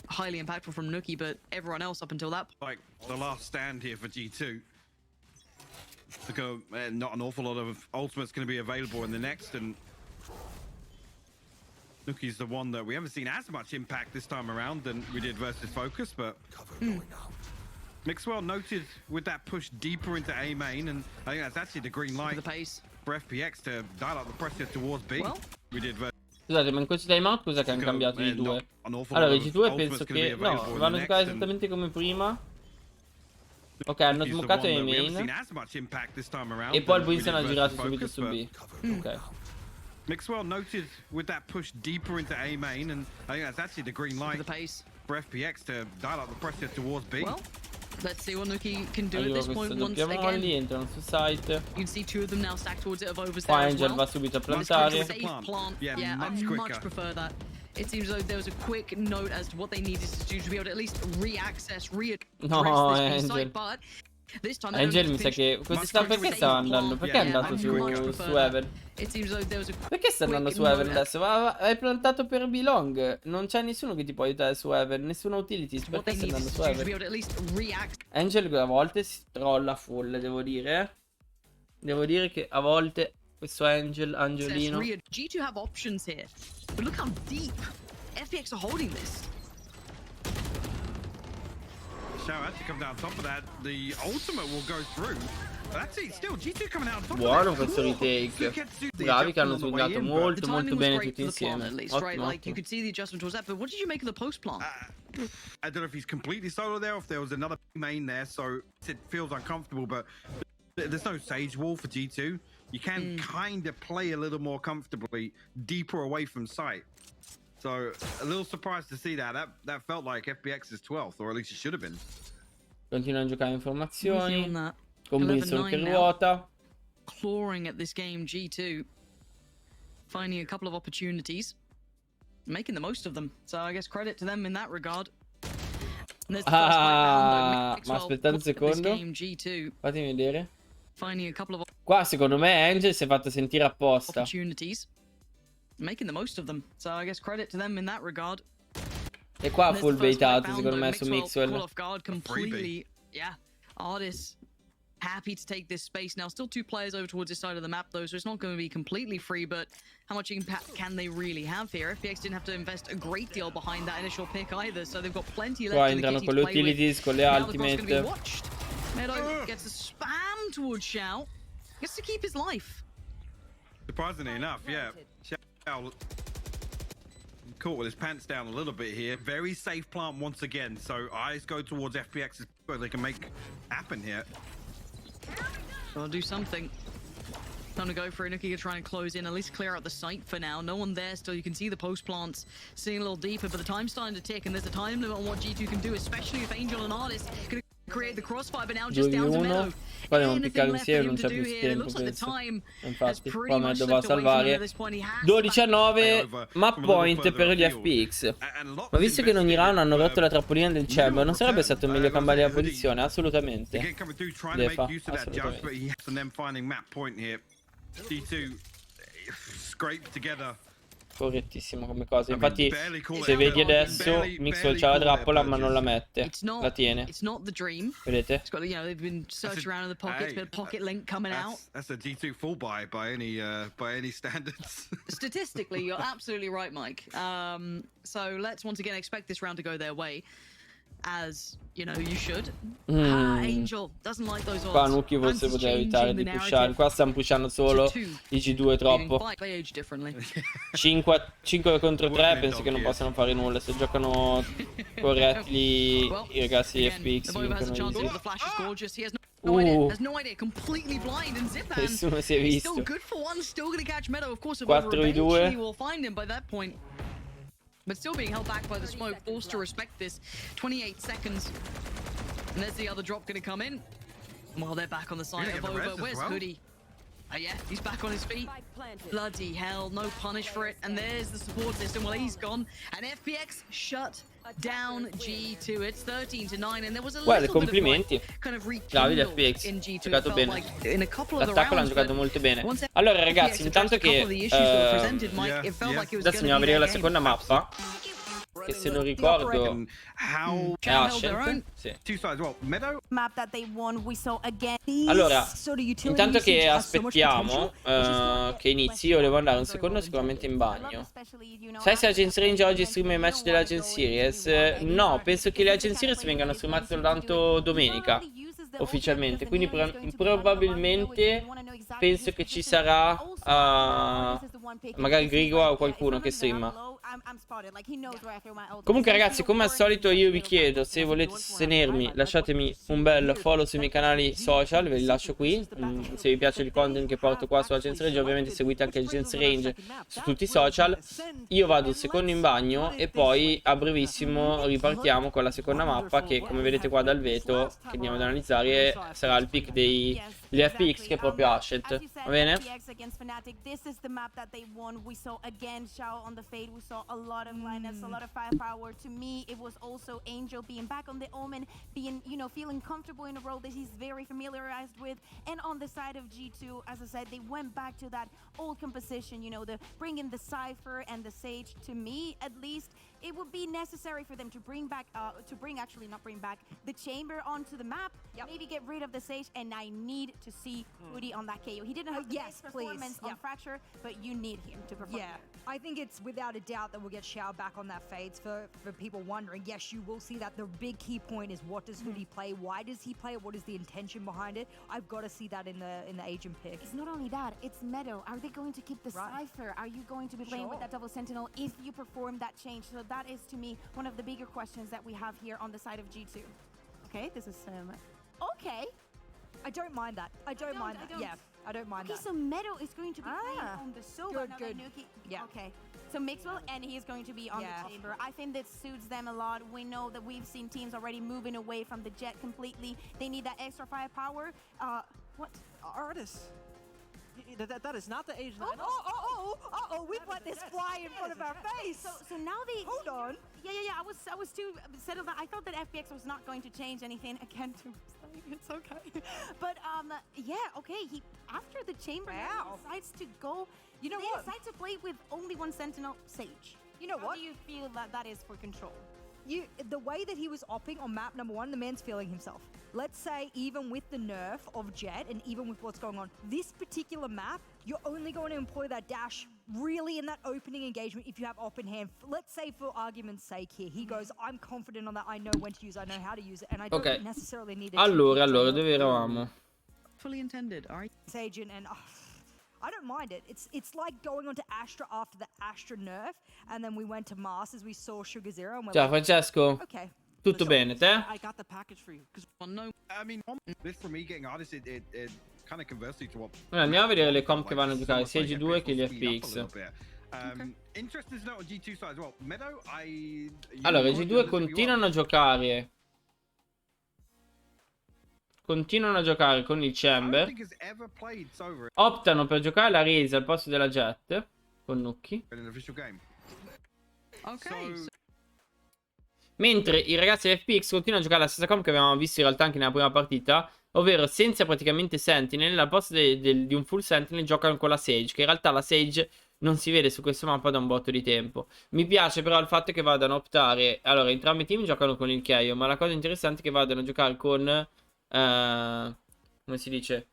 highly impactful from Nookie, but everyone else up until that like the last stand here for G2. Not an awful lot of ultimates going to be available in the next, and Nookie's the one that we haven't seen as much impact this time around than we did versus Focus, but Mixwell noted with that push deeper into A main, and I think that's actually the green light for FPX to dial up the pressure towards B. We did Scusate, ma in questo timeout cosa che hanno cambiato i G2? Allora, i G2 penso che... No, vanno a giocare esattamente come prima. Ok, hanno smocato A main. E poi il Winston ha girato subito su B. Ok. Mixwell noted with that push deeper into A main, and I think that's actually the green light for FPX to dial up the pressure towards B. Let's see what Nookie can do at this point once again. Lì entrano su site. You can see two of them now stacked towards it of overs there as Angel well. Va subito a plantare. Plant. Yeah, I much prefer that. It seems like there was a quick note as to what they needed to do to be able to at least re-access, re-address this site, but this time Angel mi sa che perché stava andando? Perché è andato su Evan? Perché sta andando su Evan adesso? Ma hai plantato per Belong. Non c'è nessuno che ti può aiutare su Evan. Nessuna utilities. Perché sta andando su Evan? Angel a volte si trolla full, devo dire. Devo dire che a volte questo Angelino. G2 have options here. But look how deep FPX are holding this. Shout to come down top of that. The ultimate will go through. That's it. Still, G2 coming out top. Buono questo retake. Bravi che hanno swingato molto bene tutti insieme. Right? Like you could see the adjustment towards that, but what did you make of the post plant? I don't know if he's completely solo there, or if there was another main there, so it feels uncomfortable, but there's no Sage wall for G2. You can kind of play a little more comfortably, deeper away from sight. So, a little surprised to see that. That felt like FPX's 12th, or at least it should have been. Continua a giocare informazioni. that. Con Brimstone che ruota. Clawing at this game, G2. Finding a couple of opportunities. Making the most of them. So I guess credit to them in that regard. Ma aspettate un secondo. Fatemi vedere. Finding a couple of Qua secondo me Angel si è fatto sentire apposta. Opportunities. Making the most of them. So I guess credit to them in that regard. E qua full baitato secondo me su Mixwell. Call off guard completely. Yeah. Artists happy to take this space now. Still 2 players over towards this side of the map though, so it's not going to be completely free, but how much impact can they really have here? FPX didn't have to invest a great deal behind that initial pick either, so they've got plenty left. Qua entrano con le utilities, con le ultimate. Meadow gets a spam towards Xiao. Gets to keep his life. Surprisingly enough, yeah. Xiao caught with his pants down a little bit here. Very safe plant once again, so eyes go towards FPX so they can make happen here. I'll do something. Time to go for Inuki to try and close in, at least clear out the site for now. No one there still. You can see the post plants seeing a little deeper, but the time's starting to tick, and there's a time limit on what G2 can do, especially if Angel and Artist can create the crossfire, but now just down to Meadow. Qua devono piccare insieme, non c'è più tempo, penso. Infatti, qua Meadow va a salvare. 12-9, map point per gli FPX. Ma visto che in ogni round hanno rotto la trampolina del chamber, non sarebbe stato meglio cambiare la posizione? Assolutamente. Defa, assolutamente. Correttissimo come cosa. Infatti, se vedi adesso, Mixwell c'ha la trappola ma non la mette. La tiene. Vedete? That's a G2 full buy any standards. Statistically, you're absolutely right, Mike. So let's once again expect this round to go their way. As you know, you should. Angel doesn't like those odds. Qua Nuki forse poteva evitare di pushare. Qua stanno pushando solo i G2 troppo. 5 contro 3 penso che non possano fare nulla. Se giocano corretti i ragazzi di FPX vincono easy. Nessuno si è visto. 4v2. But still being held back by the smoke, forced to respect this. 28 seconds. And there's the other drop going to come in. While they're back on the side of over. Where's Hoodie? Oh yeah, he's back on his feet. Bloody hell, no punish for it. And there's the support system. Well, he's gone. And FPX shut down G2. It's 13-9. And there was a little bit of kind of bravi FPX, giocato bene. L'attacco l'hanno giocato molto bene. Allora ragazzi, intanto che adesso andiamo a vedere la seconda mappa, che se non ricordo è Ascent. Sì. Allora, intanto che aspettiamo che inizi, io devo andare un secondo sicuramente in bagno. Sai se Agent Range oggi streama i match della Agent Series? No, penso che le Agent Series vengano streamate soltanto domenica ufficialmente, quindi probabilmente penso che ci sarà magari Grigo o qualcuno che streama. Comunque ragazzi, come al solito io vi chiedo, se volete sostenermi lasciatemi un bel follow sui miei canali social, ve li lascio qui. Se vi piace il content che porto qua su Agents Range, ovviamente seguite anche Agents Range su tutti i social. Io vado un secondo in bagno e poi a brevissimo ripartiamo con la seconda mappa, che come vedete qua dal veto che andiamo ad analizzare sarà il pick degli FPX, che è proprio Ascent. Va bene? A lot of lineups, a lot of firepower. To me, it was also Angel being back on the Omen, being, you know, feeling comfortable in a role that he's very familiarized with. And on the side of G2, as I said, they went back to that old composition, you know, the bringing the Cypher and the Sage. To me, at least, it would be necessary for them to bring back, not bring back, the Chamber onto the map. Yep. Maybe get rid of the Sage, and I need to see Woody on that KO. He didn't have the best performance on Fracture, but you need him to perform. Yeah, I think it's without a doubt doubt that we'll get Xiao back on that fades for people wondering. Yes, you will see that. The big key point is what does Hoodie play? Why does he play it? What is the intention behind it? I've got to see that in the agent pick. It's not only that, it's Meadow. Are they going to keep the Cypher? Are you going to be playing with that double sentinel if you perform that change? So that is, to me, one of the bigger questions that we have here on the side of G2. Okay, this is okay. I don't mind that. I don't mind that. Yeah, I don't mind that. Okay, so Meadow is going to be playing on the Sova. Good. Yeah. Okay. So Mixwell, and he's going to be on the Chamber. I think that suits them a lot. We know that we've seen teams already moving away from the Jet completely. They need that extra firepower. What? Artists. That is not the Asian. We've let this fly in front of our face. So now they... Hold on. Yeah. I was too settled. I thought that FPX was not going to change anything. Again, it's okay. But yeah, okay. He after the chamber he decides to go. You know they what? decide to play with only one Sentinel Sage. You know How what? do you feel that is for control? The way that he was opping on map number 1, the man's feeling himself. Let's say even with the nerf of Jet and even with what's going on, this particular map, you're only going to employ that dash really in that opening engagement if you have op in hand. Let's say for argument's sake here, he goes, I'm confident on that, I know when to use it, I know how to use it, and I don't necessarily need it. Allora, dove eravamo? Fully intended, alright. Agent and... I don't mind it. It's like going on to Astra after the Astra nerf, and then we went to Masters, we saw Sugar Zero, and we're Ciao like, Francesco. okay. Tutto bene, te? I got the package for you. I mean, this for me getting artists, it kind of conversely to what. Allora, andiamo a vedere le comp che vanno a giocare sia G2 che gli FPX. Interesting to know on G2 side as well. Meadow, Allora, G2 continuano a giocare. Continuano a giocare con il Chamber. Optano per giocare la Raze al posto della Jet con Nucchi. Ok. Mentre i ragazzi di FPX continuano a giocare la stessa comp che avevamo visto in realtà anche nella prima partita, ovvero senza praticamente Sentinel. Al posto di un full Sentinel giocano con la Sage, che in realtà la Sage non si vede su questo mappa da un botto di tempo. Mi piace però il fatto che vadano a optare. Allora, entrambi i team giocano con il Keio, ma la cosa interessante è che vadano a giocare con come si dice,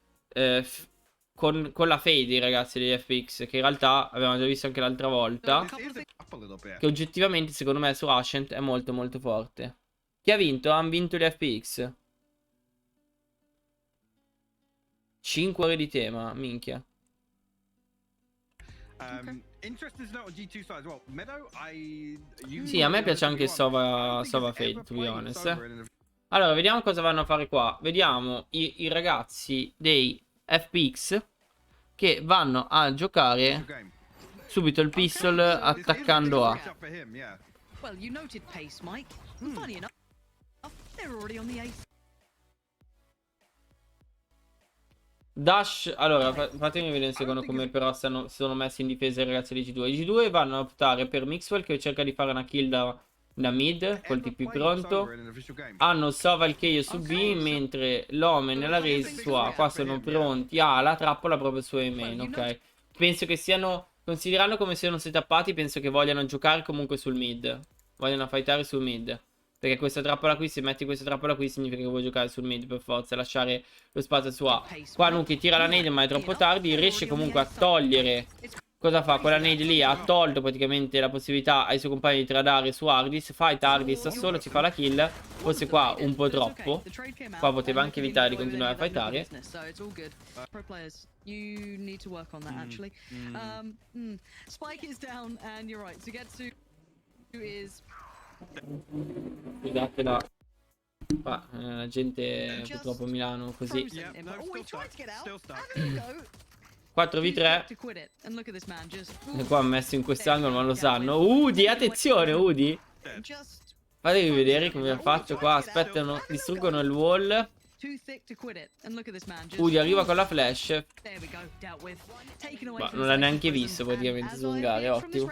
con la Fade i ragazzi degli FPX, che in realtà avevamo già visto anche l'altra volta, che oggettivamente secondo me su Ascent è molto molto forte. Chi ha vinto? Hanno vinto gli FPX. 5 ore di tema, minchia. Sì, a me piace anche Sova Fade, to be honest. Allora, vediamo cosa vanno a fare qua. Vediamo i ragazzi dei FPX che vanno a giocare subito il pistol attaccando A. Dash, allora fatemi vedere un secondo come però sono messi in difesa i ragazzi di G2. I G2 vanno a optare per Mixwell che cerca di fare una kill da mid col TP pronto. Hanno Sova il Keio su B, mentre l'Omen e la Raze su A. Qua sono pronti. La trappola proprio su A main, ok. Penso che siano, considerando come siano setappati, penso che vogliano giocare comunque sul mid. Vogliono fightare sul mid, perché questa trappola qui, se metti questa trappola qui, significa che vuoi giocare sul mid per forza, lasciare lo spazio su A. Qua Nuki tira la nade ma è troppo tardi. Riesce comunque a togliere. Cosa fa? Quella nade lì ha tolto praticamente la possibilità ai suoi compagni di tradare su Ardis. Fight Ardis da solo, ci fa la kill. Forse qua un po' troppo. Qua poteva anche evitare di continuare a fightare. Scusate la gente purtroppo a Milano così. 4v3. E qua ha messo in quest'angolo, ma lo sanno. Udi, attenzione, Udi. Fatevi vedere come faccio qua. Aspettano, distruggono il wall. Udi arriva con la flash. Ma non l'ha neanche visto praticamente svungare, ottimo.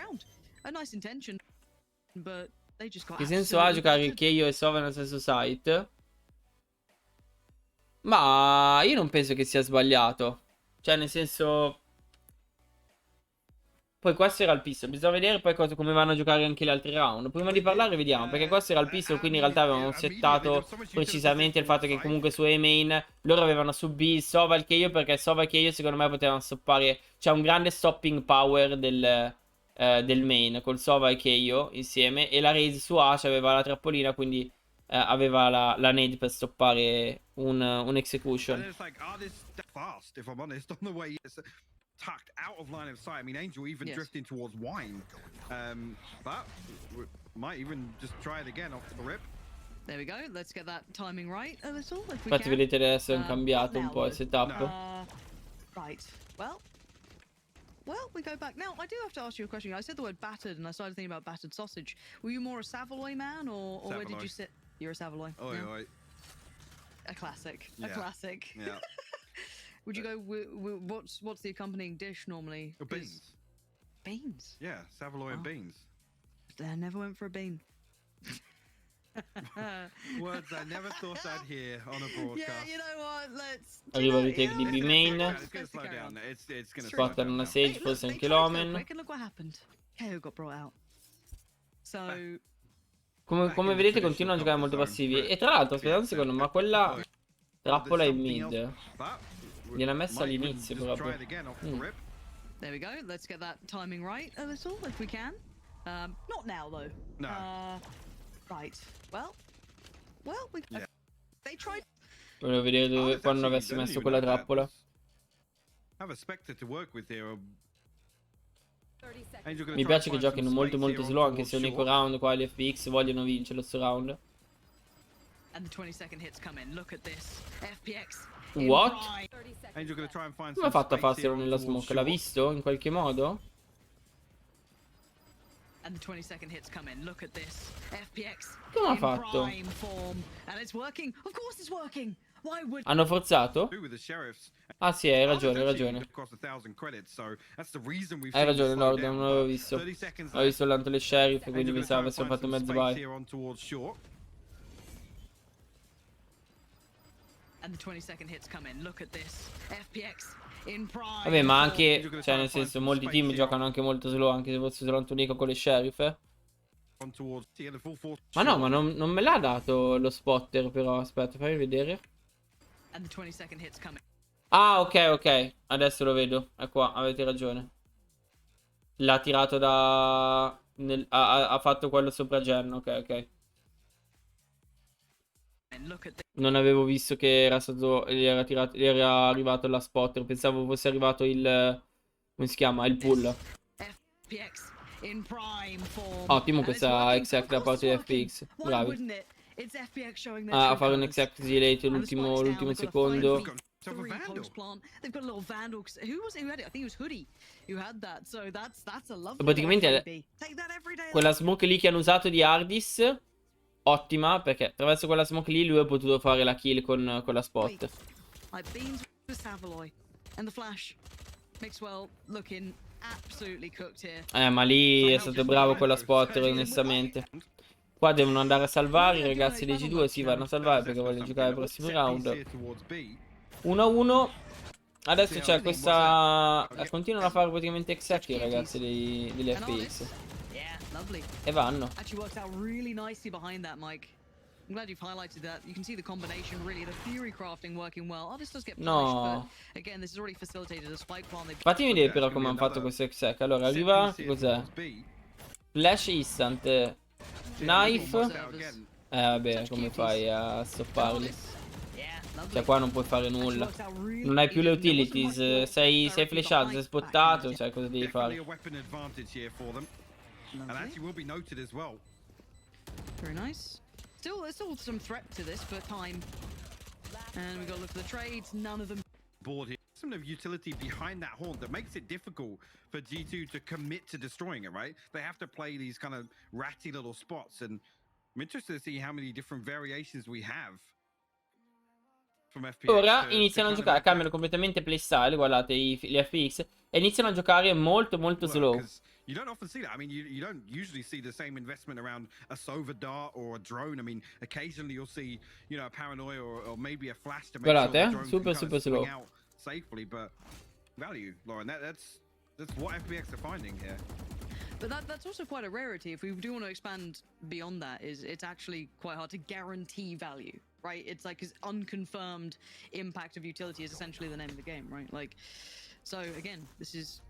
Che senso ha giocare il Keio e Sova nello stesso site? Ma io non penso che sia sbagliato. Cioè, nel senso, poi questo era il pistol. Bisogna vedere poi come vanno a giocare anche gli altri round. Prima di parlare vediamo, perché questo era il pistol, quindi in realtà avevano settato precisamente il fatto che comunque su A main loro avevano su B Sova il Keio, perché Sova il Keio secondo me potevano stoppare. C'è un grande stopping power del del main col Sova e Keio insieme, e la raise su A aveva la trappolina, quindi aveva la nade per stoppare un execution. And it's like, this fast, if I'm honest, on the way it's tucked out of line of sight. I mean, Angel even drifting towards Wine. But we might even just try it again off the rip. There we go. Let's get that timing right a little. If we Infatti can. vedete adesso è cambiato un po' il setup. Right. Well, we go back. Now, I do have to ask you a question. I said the word battered, and I started thinking about battered sausage. Were you more a Savoy man, or where did you sit? You're a Savoy. Oh, yeah. yeah. A classic. Yeah. A classic. Yeah. Would you go? What's the accompanying dish normally? Beans. Beans. Yeah, Savoy and beans. I never went for a bean. Words I never thought I'd hear on a broadcast. Yeah, you know what? Let's. Arriva retake di B main. It's gonna slow down. It's gonna Spotta slow down una now. Sage, forse anche l'Omen. Quick, and look what happened. KO got brought out. So. Come vedete continuano a giocare molto passivi. E tra l'altro, aspettate un secondo, ma quella trappola in mid gliel'ha messa all'inizio proprio. There we go. Let's get that timing right a little if we can. Not now though. No. Right. Well, they tried. Volevo vedere dove, quando avessi messo quella trappola. Have a Spectre to work with here. Mi piace che giochino molto slow, anche se è l'unico round qua gli FPX vogliono vincere sto round. And the 20-second hits come in. Look at this. FPX. What? Come ha fatto a farselo nella smoke? L'ha visto in qualche modo? And the 20-second hits come in. Look at this. FPX. Come ha fatto? And it's working. Of course it's working. Why would... Hanno forzato? Ah sì, hai ragione, hai ragione. Hai ragione, Lord, non l'avevo visto. Ho visto soltanto le sheriff, quindi pensavo avessero fatto mezzo buy. And the 20-second hits come in. Look at this. FPX in prime. Vabbè, ma anche, cioè nel senso, molti team giocano anche molto slow, anche se fosse soltanto unico con le sheriff. Ma no, ma non me l'ha dato lo spotter, però. Aspetta, fammi vedere. And the 20-second hits come in. Ah, ok. Adesso lo vedo. È qua, avete ragione. L'ha tirato da... ha fatto quello sopra Gen, ok. Non avevo visto che era stato... Gli era arrivato la spotter. Pensavo fosse arrivato il... Come si chiama? Il pull. Ottimo questa exact da parte di FPX. Bravi. A fare un exact delay l'ultimo secondo. Praticamente quella smoke lì che hanno usato di Hardis, ottima, perché attraverso quella smoke lì lui ha potuto fare la kill con la spot. Ma lì è stato bravo con la spot, onestamente. Qua devono andare a salvare i ragazzi dei G2. Si vanno a salvare perché vogliono giocare il prossimo round. 1-1. Adesso c'è questa... Continuano a fare praticamente exact i ragazzi degli FPX. E vanno. I'm glad you've highlighted that. You can see the combination really, the Fury crafting working well. This does get punished, No. but again, this has already facilitated a spike plant. Fatemi vedere però come hanno fatto questo exact. Allora, arriva... Cos'è? Flash instant. Knife. Vabbè, come fai a stopparli? Cioè qua non puoi fare nulla. Non hai più le utilities. Sei flashato, sei spottato. Cioè cosa devi fare? Very nice. There's still some threat to this, but time. And we got to look for the trades. None of them. Board here. Some of utility behind that horn that makes it difficult for G2 to commit to destroying it, right? They have to play these kind of ratty little spots, and I'm interested to see how many different variations we have from FPX. Ora iniziano a giocare, cambiano completamente playstyle, guardate gli FPX, e iniziano a giocare molto slow. You don't often see that. I mean, you don't usually see the same investment around a Sova dart or a drone. I mean, occasionally you'll see, you know, a paranoia or maybe a flash to make sure the drone can kind of swing out safely. But value, Lauren, that's what FPX are finding here. But that's also quite a rarity. If we do want to expand beyond that, it's actually quite hard to guarantee value, right? It's like his unconfirmed impact of utility is essentially the name of the game, right? Like, so again, this is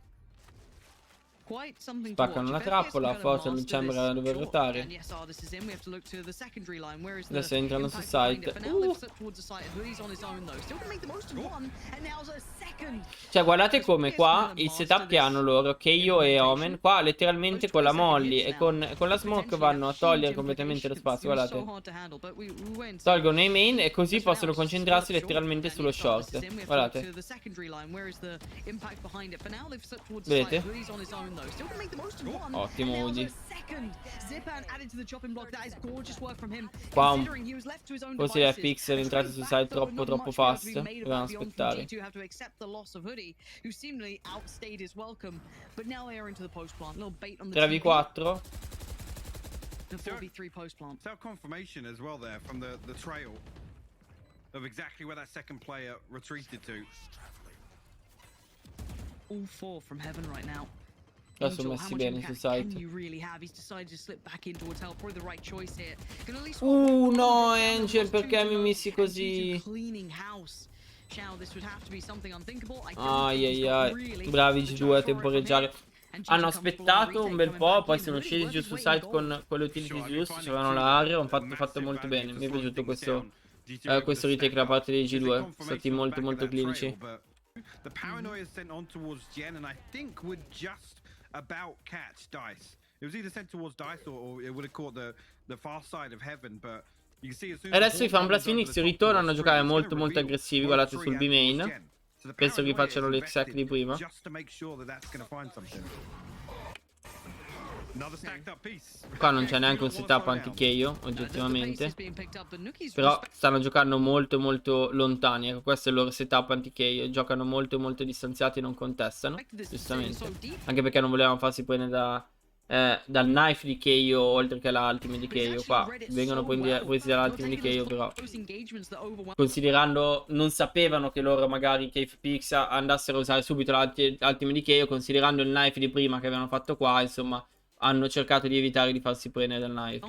Spaccano la trappola, forzano il chamber a dover ruotare. Adesso entrano su site. Cioè guardate come qua il setup che hanno loro, Keio e Omen. Qua letteralmente con la molly e con la smoke vanno a togliere completamente lo spazio. Guardate, tolgono i main e così possono concentrarsi letteralmente sullo short. Guardate, vedete? Ottimo Udi. Qua forse gli FPX sono entrati su site troppo fast. Dovevano aspettare. 3v4. So confirmation as well there from the trail of exactly where that second player retreated to. All four from heaven right now. Adesso sono messi bene su site. No, Angel, perché mi missi così? Ai. Bravi G2 a temporeggiare. Hanno aspettato un bel po', poi sono scesi giù su site con le utility giuste, c'avevano la area, hanno fatto molto bene. Mi è piaciuto questo retake da parte dei G2, sono stati molto clinici. The paranoia is sent on towards Jen, and I think would just about catch Dice. It was either sent towards Dice or it would have caught the far side of heaven, but you can see as soon as adesso i Fanblast Phoenix ritornano a giocare molto aggressivi, guardate sul B main. Penso che facciano l'exec di prima. Qua non c'è neanche un setup anti-KO oggettivamente, però stanno giocando molto lontani. Ecco, questo è il loro setup anti-KO. Giocano molto distanziati e non contestano, giustamente, anche perché non volevano farsi prendere dal knife di KO oltre che all'ultimate di KO. Qua vengono presi dall'ultimate di KO, però considerando non sapevano che loro magari che FPX andassero a usare subito l'ultimate di KO, considerando il knife di prima che avevano fatto qua, insomma hanno cercato di evitare di farsi prendere dal knife.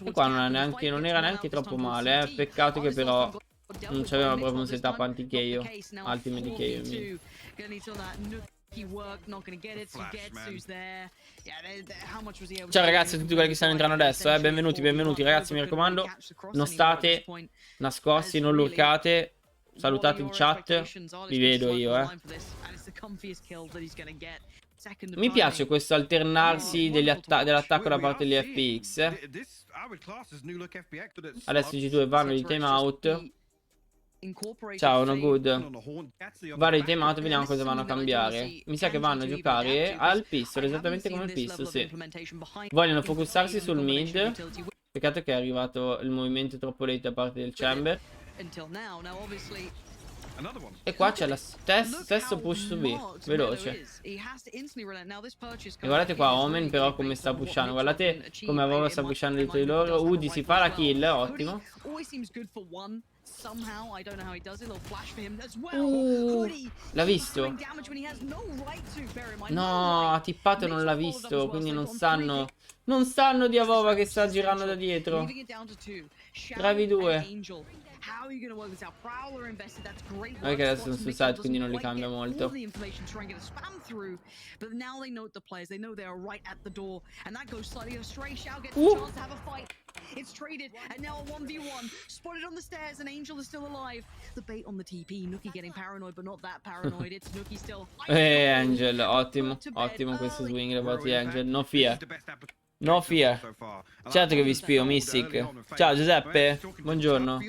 E qua non era neanche troppo male, peccato che però non c'aveva proprio un setup anti-KO, ultimate di KO. Ciao ragazzi a tutti quelli che stanno entrando adesso, benvenuti ragazzi, mi raccomando, non state nascosti, non lurcate, salutate in chat, vi vedo io. Mi piace questo alternarsi dell'attacco da parte degli FPX. Adesso i G2 vanno di timeout. Ciao, no good. Vanno di timeout, vediamo cosa vanno a cambiare. Mi sa che vanno a giocare al pistol, esattamente come il pistol, sì. Vogliono focussarsi sul mid. Peccato che è arrivato il movimento troppo late da parte del chamber. E qua c'è lo stesso push su B, veloce. E guardate qua Omen però come sta pushando. Guardate come Avova sta pushando dietro di loro. Udi si fa la kill, ottimo. L'ha visto? No, ha tippato e non l'ha visto. Quindi non sanno di Avova che sta girando da dietro. Bravi due. Anche adesso sono su site, quindi non li cambia molto. It's traded, and now a 1v1 spotted on the stairs, and Angel is still alive. The bait on the TP, Nuki getting paranoid, but not that paranoid. It's Nuki still. Angel, ottimo questo swing da parte di Angel. No fear. No fear. Certo che vi spio, Mystic. Ciao Giuseppe, buongiorno.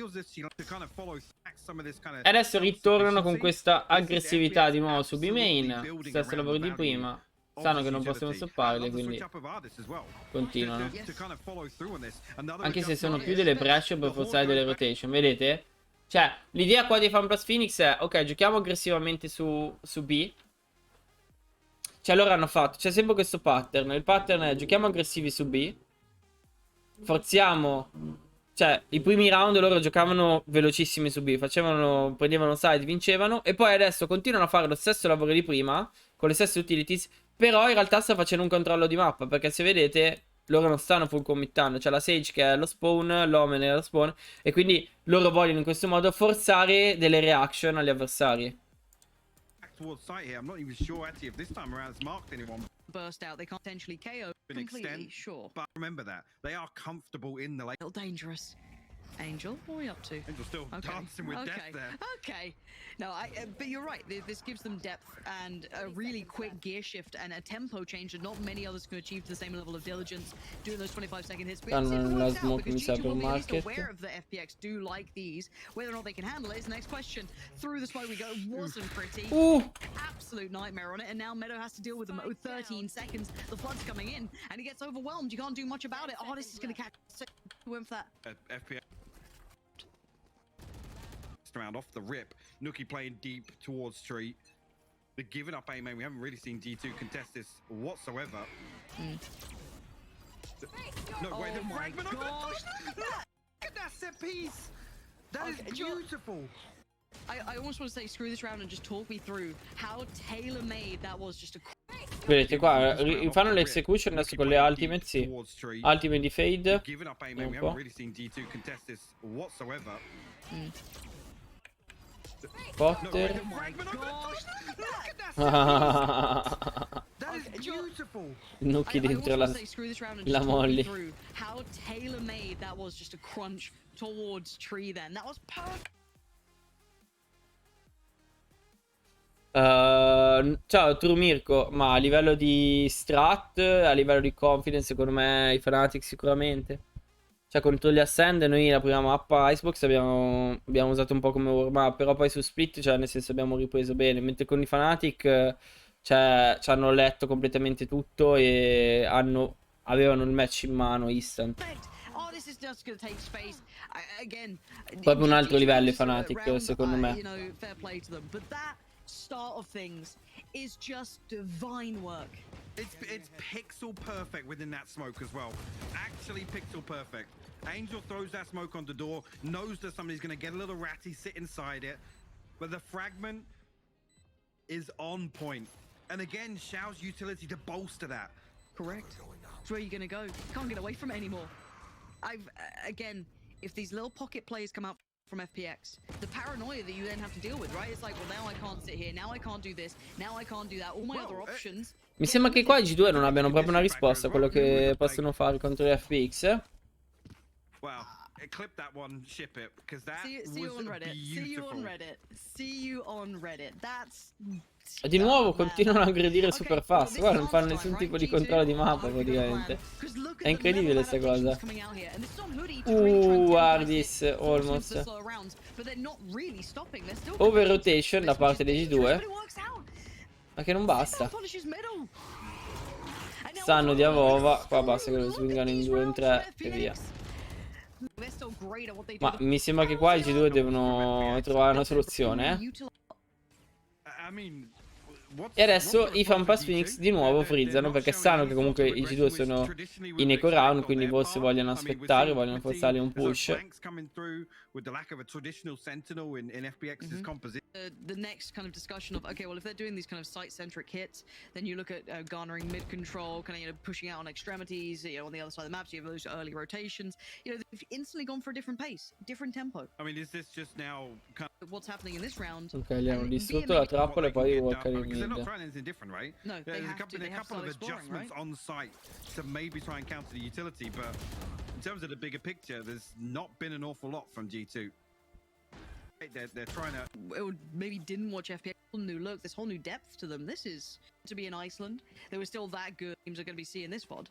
E adesso ritornano con questa aggressività di nuovo su B-main. Stesso lavoro di prima. Sanno che non possono stopparli, quindi continuano. Anche se sono più delle pressure per forzare delle rotation, vedete? Cioè, l'idea qua di Fanblast Phoenix è: ok, giochiamo aggressivamente su B. Cioè, loro hanno fatto, c'è sempre questo pattern. Il pattern è: giochiamo aggressivi su B, forziamo. Cioè, i primi round loro giocavano velocissimi su B, prendevano side, vincevano. E poi adesso continuano a fare lo stesso lavoro di prima, con le stesse utilities, però in realtà sta facendo un controllo di mappa, perché se vedete loro non stanno full committando. C'è la Sage che è allo spawn, l'Omen è allo spawn, e quindi loro vogliono in questo modo forzare delle reaction agli avversari. towards site here. I'm not even sure actually if this time around it's marked anyone. Burst out, they can't potentially KO An completely, extent, sure. but remember that they are comfortable in the lane. A little dangerous. Angel, what are we up to? Angel's still dancing with death there. Okay. No, but you're right. This gives them depth and a really quick gear shift and a tempo change that not many others can achieve to the same level of diligence doing those 25-second hits. But Hanno it una works out smoke, mi because sa, G2 per will be at least market. aware of the FPX do like these. Whether or not they can handle it is the next question. Through the smoke we go. Wasn't pretty. Absolute nightmare on it. And now Meadow has to deal with them. 13 seconds. The flood's coming in and he gets overwhelmed. You can't do much about it. Oh, this is going to catch. Went for that. FPX. Round off the rip. Nookie playing deep towards Street. They're giving up A main. We haven't really seen G2 contest this whatsoever. No way, the fragment over the Look at that set piece! That is beautiful! I almost want to say screw this round and just talk me through how tailor-made that was. Just a Vedete qua, fanno l'execution adesso con le ultimate, sì. Ultimate di fade. Giving up A main. We haven't really seen G2 contest this whatsoever. Potter. Nookie dentro la Molly. How tailor-made that was, just a crunch towards tree then. That was perfect. Ciao True Mirko, ma a livello di strat, a livello di confidence, secondo me i Fnatic sicuramente. Cioè contro gli Ascend noi la prima mappa Icebox abbiamo usato un po' come warm up, però poi su Split, cioè nel senso abbiamo ripreso bene, mentre con i Fnatic cioè, ci hanno letto completamente tutto e avevano il match in mano instant. Proprio un altro livello i Fnatic secondo me. Start of things is just divine work. It's pixel perfect within that smoke as well. Actually pixel perfect. Angel throws that smoke on the door, knows that somebody's going to get a little ratty, sit inside it, but the fragment is on point. And again, Xiao's utility to bolster that. Correct. It's where you're going to go. Can't get away from it anymore. Again, if these little pocket plays come out from FPX, the paranoia that you then have to deal with, right? It's like, well, now I can't sit here, now I can't do this, now I can't do that, all my other options. Mi sembra che qua i G2 non abbiano proprio una risposta a quello che possono fare contro gli FPX. Wow, clip that one, ship it, because that see you on Reddit. See you on Reddit. See you on Reddit. That's E di nuovo continuano a aggredire super fast. Guarda, non fanno nessun tipo di controllo di mappa praticamente. È incredibile questa cosa. Hardis, almost. Over rotation da parte dei G2. Ma che non basta. Sanno di Avova. Qua basta che lo swingano in 2 in 3 e via. Ma mi sembra che qua i G2 devono trovare una soluzione, E adesso i Fanpass Phoenix di nuovo frizzano perché sanno che comunque i G2 sono in eco round, quindi forse vogliono aspettare, vogliono forzare un push. The next kind of discussion of, okay, well, if they're doing these kind of site-centric hits, then you look at garnering mid-control, kind of, you know, pushing out on extremities, you know, on the other side of the map, so you have those early rotations. You know, they've instantly gone for a different pace, different tempo. I mean, is this just now kind of what's happening in this round? Ok, gli hanno distrutto la trappola e poi walker in mid. They're not trying anything different, right? No, There's a couple of adjustments on site to maybe try and counter the utility, but in terms of the bigger picture, there's not been an awful lot from G2. They're trying to... Maybe didn't watch FPX. New look, this whole new depth to them. This is to be in Iceland. They were still that good. Teams are going to be seeing this VOD.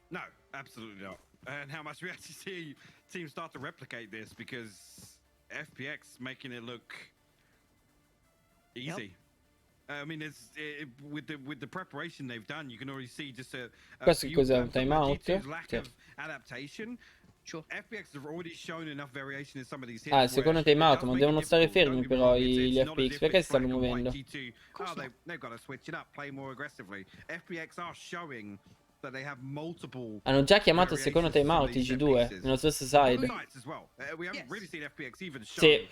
No, absolutely not. And how much we actually see teams start to replicate this, because FPX making it look easy. I mean, with the preparation they've done, you can already see just a Questo cos'è, un timeout? Lack of adaptation. Sure. FPX have already shown enough variation in some of these hits. Ah, il secondo timeout, ma devono stare fermi però gli FPX, perché si stanno muovendo? They've got to switch it up, play more aggressively. FPX are showing that they have multiple. Hanno già chiamato il secondo timeout i G2 nello stesso side. We haven't really seen FPX even show. Sì.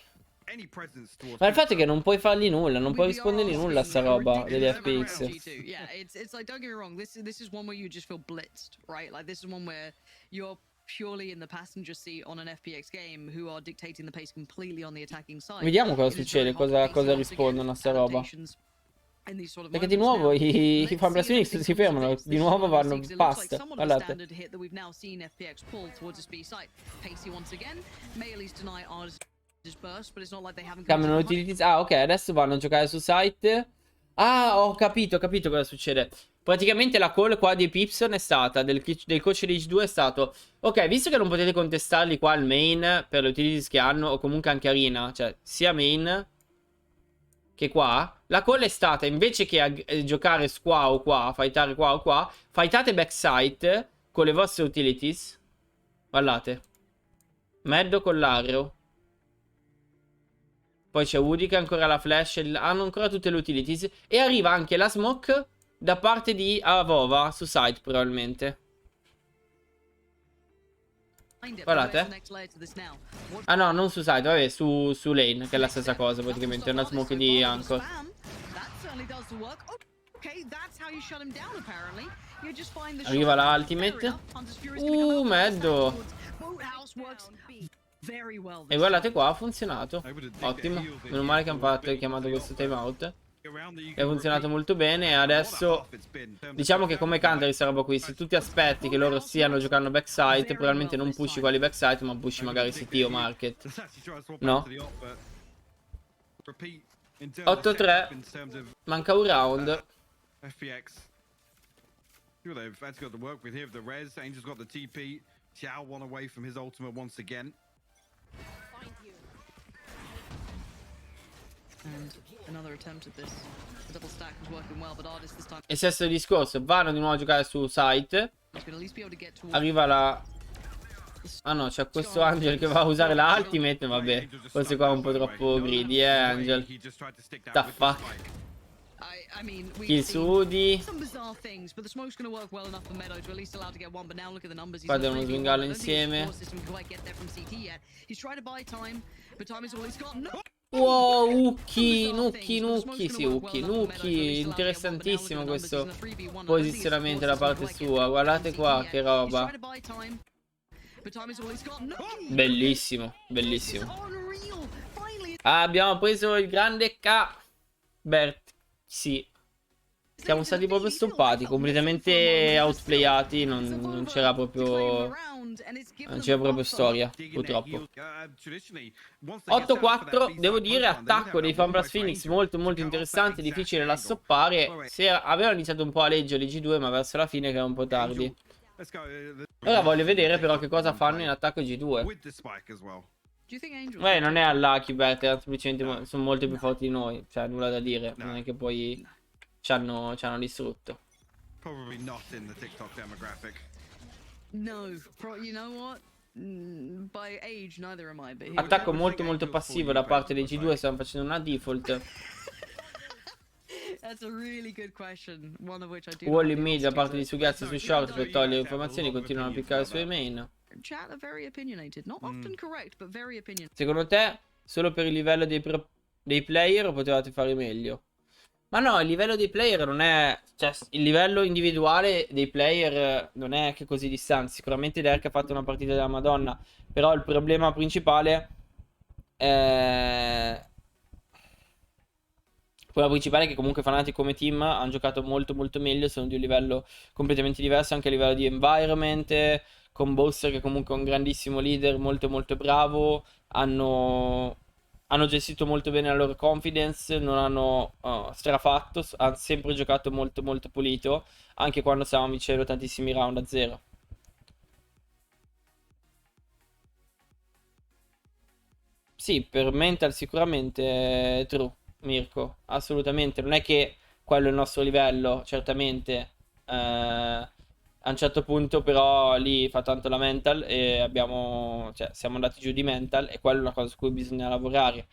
Ma il fatto è che non puoi fargli nulla, non puoi rispondergli nulla a sta roba degli FPX. Yeah, it's like, don't get me wrong, this is one where you just feel blitzed, right? Like this is one where you're purely in the passenger seat on an FPX game who are dictating the pace completely on the attacking side. Vediamo cosa succede, cosa rispondono a sta roba. Perché di nuovo i formazioni si fermano, di nuovo vanno past. Guardate. Cambiano l'utility. Ah, ok, adesso vanno a giocare su site. Ah, ho capito cosa succede. Praticamente la call qua di Pipson è stata, del coach di G2 è stato: ok, visto che non potete contestarli qua al main per le utilities che hanno, o comunque anche arena, cioè sia main che qua, la call è stata, invece che giocare qua o qua, fightare qua o qua, fightate backside con le vostre utilities. Guardate. Meddo con l'arrow. Poi c'è Woody che ha ancora la flash, hanno ancora tutte le utilities. E arriva anche la smoke da parte di Avova su site probabilmente. Guardate. Ah no, non su site, vabbè, su lane, che è la stessa cosa praticamente, è una smoke di Anchor. Arriva la ultimate. Meddo. E guardate qua, ha funzionato. Ottimo. Meno male che hanno chiamato questo timeout. È funzionato molto bene. E adesso diciamo che come counter questa roba qui, se tu ti aspetti che loro stiano giocando backside, probabilmente non pushi quelli backside, ma pushi magari CT o market. No? 8-3. Manca un round. FPX. They've actually got to work with here of the res. Angel's got the TP. Xiao one away from his ultimate once again. And another attempt at this. The double stack was working well, but Ardis this time. E stesso discorso, vanno di nuovo a giocare su site. Arriva la... Ah no, c'è questo Angel che va a usare la ultimate. Vabbè, forse qua è un po' troppo greedy, Angel. The fuck. Kill su Woody. Qua devono swingarlo insieme. Wow, Nuki. Sì, Nuki. Interessantissimo questo posizionamento da parte sua. Guardate qua, che roba. Bellissimo. Abbiamo preso il grande K. Bert. Sì. Siamo stati proprio stoppati, completamente outplayati, non c'era proprio... Non c'era proprio storia, purtroppo. 8-4, devo dire, attacco dei Fanblast Phoenix molto interessante, difficile da stoppare. Avevano iniziato un po' a leggere i G2, ma verso la fine che era un po' tardi. Ora voglio vedere però che cosa fanno in attacco G2. Non è all'Aki, semplicemente sono molto più forti di noi, cioè nulla da dire, non è che poi ci hanno distrutto. Attacco molto passivo da parte dei G2, stanno facendo una default. Wall in mid da parte di Sugazzi su short per togliere informazioni, continuano a piccare sui main. Secondo te, solo per il livello dei player potevate fare meglio? Ma no, il livello dei player non è... Cioè, il livello individuale dei player non è che così distante. Sicuramente Derek ha fatto una partita della Madonna. Però il problema principale è... Quello principale è che comunque Fnatic come team hanno giocato molto meglio. Sono di un livello completamente diverso anche a livello di environment. Con Bowser che comunque è un grandissimo leader, molto bravo. Hanno gestito molto bene la loro confidence, non hanno strafatto, hanno sempre giocato molto pulito, anche quando stavamo vincendo tantissimi round a 0. Sì, per mental sicuramente true, Mirko, assolutamente. Non è che quello è il nostro livello, certamente. A un certo punto però lì fa tanto la mental e siamo andati giù di mental, e quella è una cosa su cui bisogna lavorare.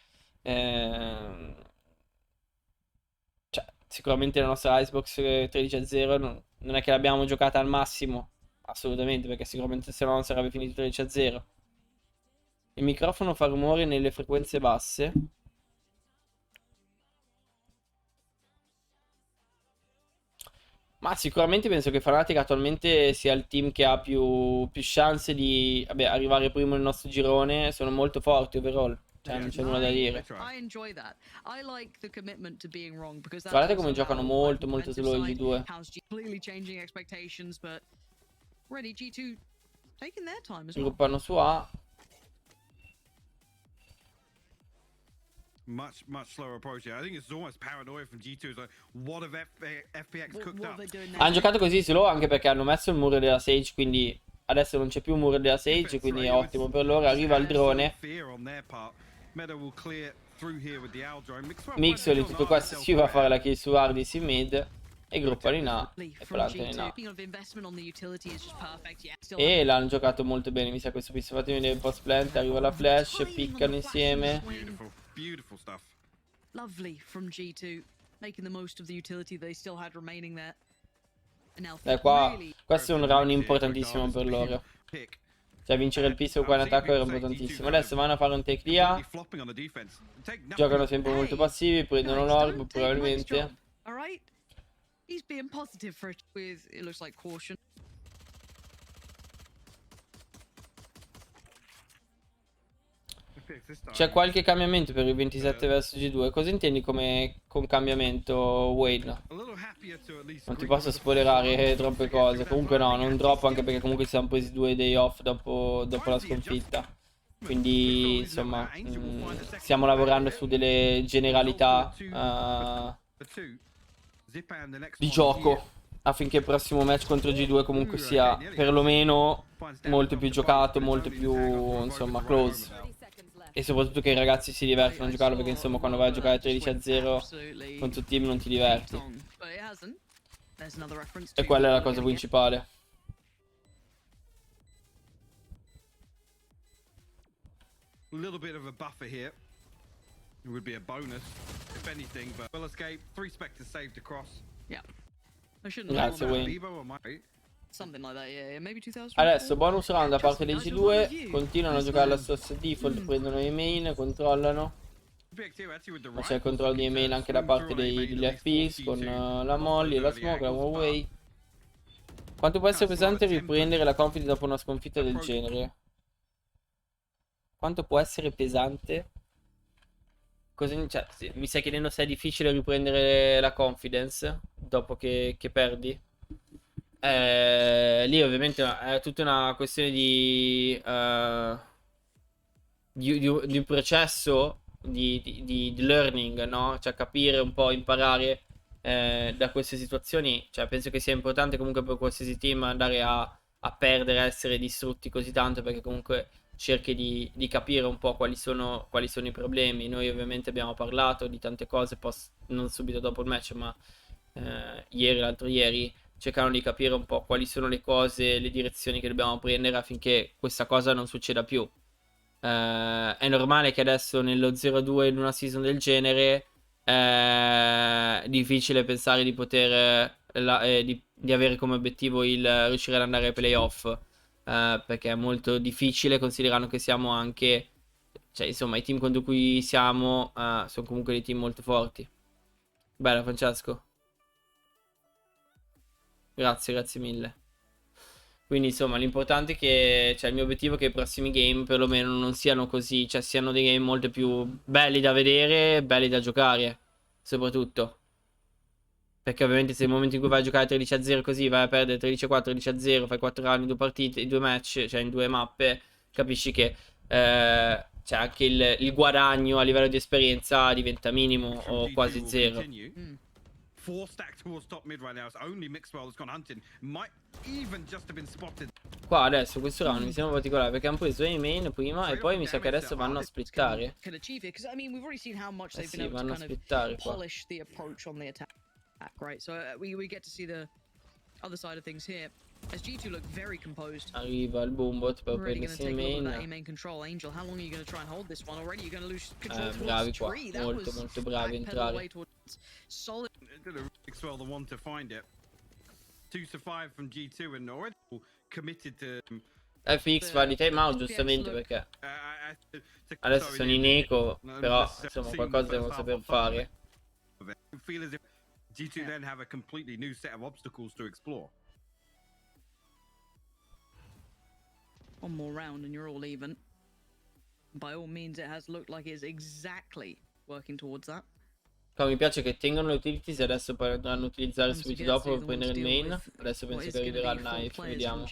Sicuramente la nostra Icebox 13-0 non è che l'abbiamo giocata al massimo, assolutamente, perché sicuramente se no non sarebbe finito 13-0. Il microfono fa rumore nelle frequenze basse. Ma sicuramente penso che Fnatic attualmente sia il team che ha più chance di arrivare primo nel nostro girone. Sono molto forti overall. Cioè, non c'è nulla da dire. I enjoy that. I like the commitment to being wrong because that's Guardate come also giocano how molto, the molto competitive solo i side, G2. how's completely changing expectations, but already G2 taking their time as well. Sviluppano su A. Much slower approach here. I think it's almost paranoia from G2. It's like, what have FPX cooked What up? are they doing now? Hanno giocato così slow anche perché hanno messo il muro della Sage, quindi adesso non c'è più muro della Sage, quindi è ottimo per loro. Arriva il drone. Mixwell in tutto questo si va a fare la kill su Hardys in mid e gruppano in A e plantano in A. E l'hanno giocato molto bene, mi sa questo pistolo. Fatemi vedere il post plant, arriva la flash, piccano insieme. Beautiful stuff. Lovely from G2, making the most of the utility they still had remaining there. Qua, questo è un round importantissimo per loro. Cioè vincere il pistol qua in attacco era importantissimo. Adesso vanno a fare un take di A. Giocano sempre molto passivi, prendono l'orb probabilmente. Alright, he's being positive for it with, it looks like, caution. C'è qualche cambiamento per il 27 vs G2. Cosa intendi come con cambiamento, Wayne? Non ti posso spoilerare troppe cose. Comunque no, non troppo, anche perché comunque ci siamo presi 2 day off dopo la sconfitta. Quindi insomma stiamo lavorando su delle generalità di gioco, affinché il prossimo match contro G2 comunque sia perlomeno molto più giocato, molto più insomma close. E soprattutto che i ragazzi si divertono a giocarlo, perché insomma quando vai a giocare 13-0 contro team non ti diverti. E quella è la cosa principale. A little bit of a buffer here. It would be a bonus, if anything, but well escape. 3 specters saved across. Yeah. I shouldn't Grazie, have Wayne. something like that, yeah, maybe 2000. Adesso bonus round da parte dei G2. Continuano a giocare la stessa default, prendono i main, controllano. Ma c'è il controllo di main anche da parte degli FPX con la molly, la smoke, la one way. Quanto può essere pesante riprendere la confidence dopo una sconfitta del genere? Quanto può essere pesante? Cioè, mi stai chiedendo se è difficile riprendere la confidence dopo che perdi? Lì ovviamente è tutta una questione di un processo di learning, no? Cioè capire un po', imparare da queste situazioni. Cioè penso che sia importante comunque per qualsiasi team andare a perdere, a essere distrutti così tanto, perché comunque cerchi di capire un po' quali sono i problemi. Noi ovviamente abbiamo parlato di tante cose, non subito dopo il match, ma ieri, l'altro ieri, cercando di capire un po' quali sono le cose, le direzioni che dobbiamo prendere affinché questa cosa non succeda più. È normale che adesso nello 0-2 in una season del genere è difficile pensare di poter di avere come obiettivo il riuscire ad andare ai playoff, perché è molto difficile, considerando che siamo anche, cioè insomma i team contro cui siamo sono comunque dei team molto forti. Bella Francesco, grazie mille. Quindi insomma l'importante è che, cioè il mio obiettivo è che i prossimi game perlomeno non siano così, cioè siano dei game molto più belli da vedere, belli da giocare, soprattutto. Perché ovviamente se nel momento in cui vai a giocare 13-0 così, vai a perdere 13-4, 13-0, fai 4 round in 2 partite, in 2 match, cioè in 2 mappe, capisci che cioè anche il guadagno a livello di esperienza diventa minimo o quasi zero. 4 stack towards top mid right now. It's only Mixwell that's gone hunting. Might even just have been spotted. Qua adesso questo round mi sembra particolare perché hanno preso i main prima e poi mi sa che adesso vanno a splittare. Sì, vanno a splittare qua. Right, so we get to see the other side of things here. As G2 look very composed. Arriva il boombot per Really prendersi il main. main control. Angel, how long are you going to try and hold this one already? You're going to lose control bravi towards qua, tree. That molto was molto bravi a entrare. Solid. Mixwell the one to find it. 2 to 5 from G2 and already committed to FPX fa di timeout giustamente perché adesso sono in eco, però insomma qualcosa devono saper fare. Feel as if G2 then have a completely new set of obstacles to explore. One more round and you're all even. by all means, it has looked like it's exactly working towards that. Poi mi piace che tengono le utilities e adesso poi andranno a utilizzare subito dopo per prendere il main. Adesso penso che arriverà il knife, vediamo.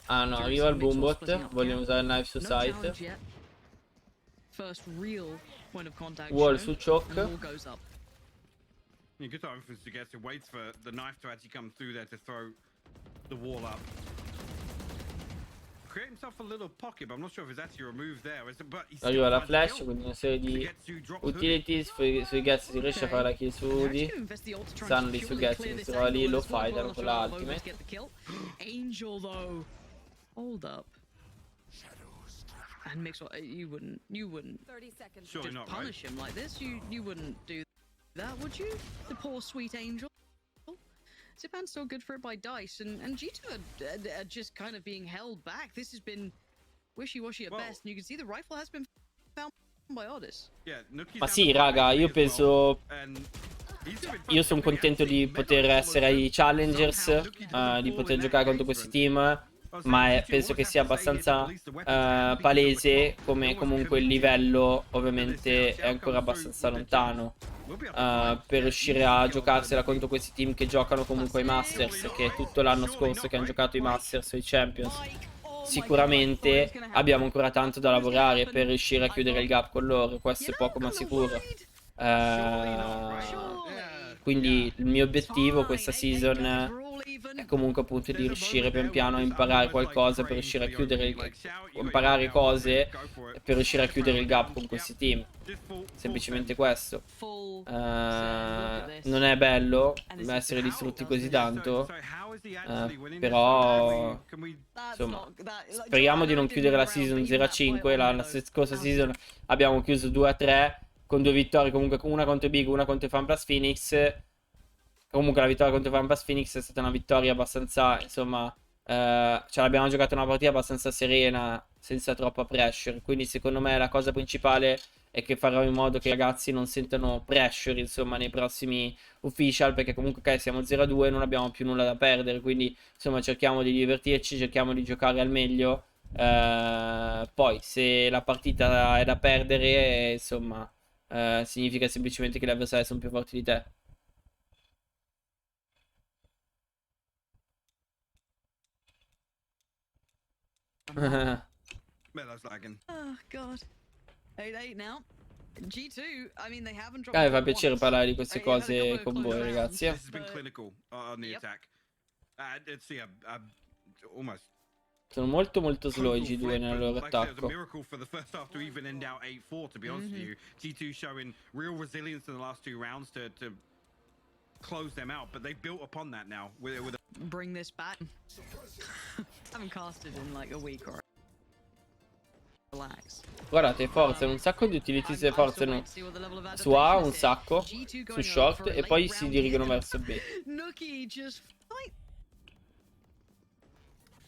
Ah no, arriva il boombot, vogliono usare il knife su site. Wall su choke. Yeah, good time for to get to waits for the knife to actually come through there to throw the wall up. Create himself a little pocket, but I'm not sure if it's actually removed there. But Arriva la flash, quindi una serie di utilities. Sui Gets si riesce a fare la kill su Udi. Stanno lì su Gets, si trova lì, lo fightano con la ultimate. Angel though. Hold up. And mix you wouldn't 30 seconds. Surely just not, punish right? him like this. You wouldn't do that, would you? The poor sweet angel. Zipan's still good for it by dice, and G2 are just kind of being held back. This has been wishy-washy at best, and you can see the rifle has been found by Otis. Ma sì, raga, io penso... Io sono contento di poter essere ai Challengers, di poter giocare contro questi team, ma penso che sia abbastanza palese come comunque il livello ovviamente è ancora abbastanza lontano per riuscire a giocarsela contro questi team che giocano comunque ai Masters, che è tutto l'anno scorso che hanno giocato i Masters o i Champions. Sicuramente abbiamo ancora tanto da lavorare per riuscire a chiudere il gap con loro, questo è poco ma sicuro. Quindi il mio obiettivo questa season è comunque appunto di riuscire pian piano a imparare qualcosa per riuscire a chiudere imparare cose per riuscire a chiudere il gap con questi team. Semplicemente questo. Non è bello essere distrutti così tanto, però insomma speriamo di non chiudere la season 0-5. La scorsa season abbiamo chiuso 2-3 con 2 vittorie, comunque una contro Big, una contro FunPlus Phoenix. Comunque la vittoria contro FunPlus Phoenix è stata una vittoria abbastanza, insomma, cioè l'abbiamo giocata una partita abbastanza serena, senza troppa pressure. Quindi secondo me la cosa principale è che farò in modo che i ragazzi non sentano pressure, insomma, nei prossimi official, perché comunque ok, siamo 0-2, non abbiamo più nulla da perdere, quindi insomma cerchiamo di divertirci, cerchiamo di giocare al meglio. Poi se la partita è da perdere, insomma, significa semplicemente che gli avversari sono più forti di te. Oh god. 8-8 now. G2, I mean they haven't dropped. Fa piacere parlare di queste cose con voi, ragazzi. Sono molto molto slow i G2 nel loro attacco. Close them out, but they built upon that now. Bring this back. Haven't casted in like a week or. Relax. Guardate, forzano un sacco di utilities, forzano su A un sacco, su short e poi si dirigono verso B.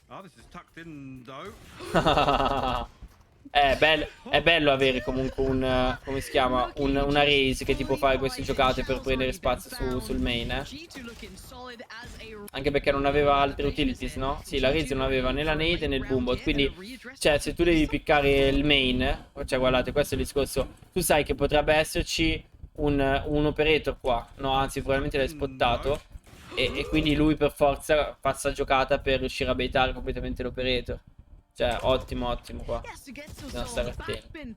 Oh, this is tucked in though. È bello avere comunque un come si chiama? Una raise che ti può fare queste giocate per prendere spazio sul main, Anche perché non aveva altre utilities, no? Sì, la raise non aveva né la nade né il boombot. Quindi, cioè, se tu devi piccare il main, cioè, guardate, questo è il discorso. Tu sai che potrebbe esserci un operator qua. No, anzi, probabilmente l'hai spottato. E quindi lui per forza fa sta giocata per riuscire a baitare completamente l'operator. Cioè, ottimo, ottimo qua. Bisogna stare attenti.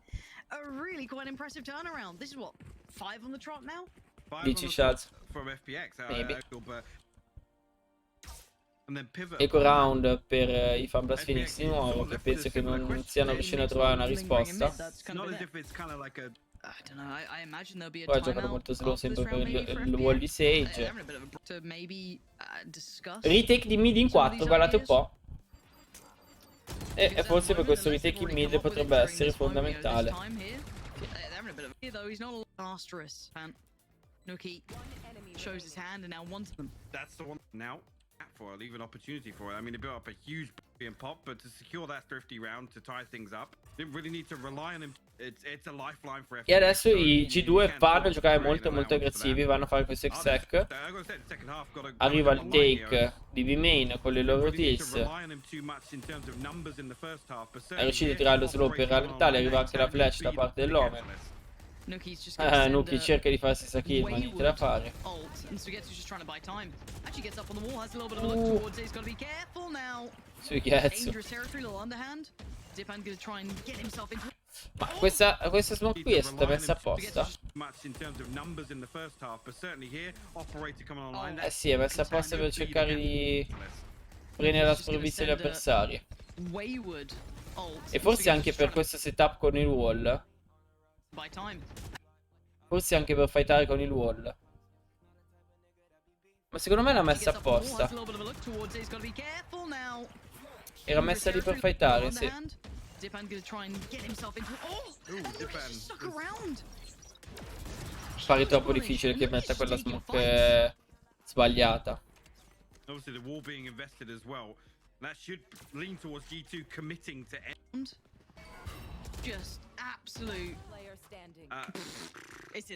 10 shots. Maybe. Eco round per i FunPlus Phoenix di nuovo, che penso che non stiano riuscendo a trovare una risposta. Poi ha giocato molto slow sempre per il wall di Sage. Retake di mid in 4, guardate un po'. E forse per questo retake in mid potrebbe essere fondamentale. for it, leave an opportunity for it. I mean, they built up a huge and pop, but to secure that thrifty round to tie things up, didn't really need to rely on him. It's a lifeline for FPX. E adesso i G2 vanno a giocare molto aggressivi, vanno a fare questo exec. Arriva il take di V-main con le loro tills. È riuscito a tirare lo slow per rallentare, arriva anche la flash da parte dell'Omen. Nuki cerca di farsi sta kill, ma niente da fare. Sui Getsu. Ma questa smoke qui è stata messa apposta? Eh sì, è messa apposta per cercare di prendere la sprovvista degli avversari. E forse anche per questo setup con il wall. Forse anche per fightare con il wall. Ma secondo me l'ha messa apposta. Era messa lì per fightare, sì. Pare troppo difficile che metta quella smoke sbagliata.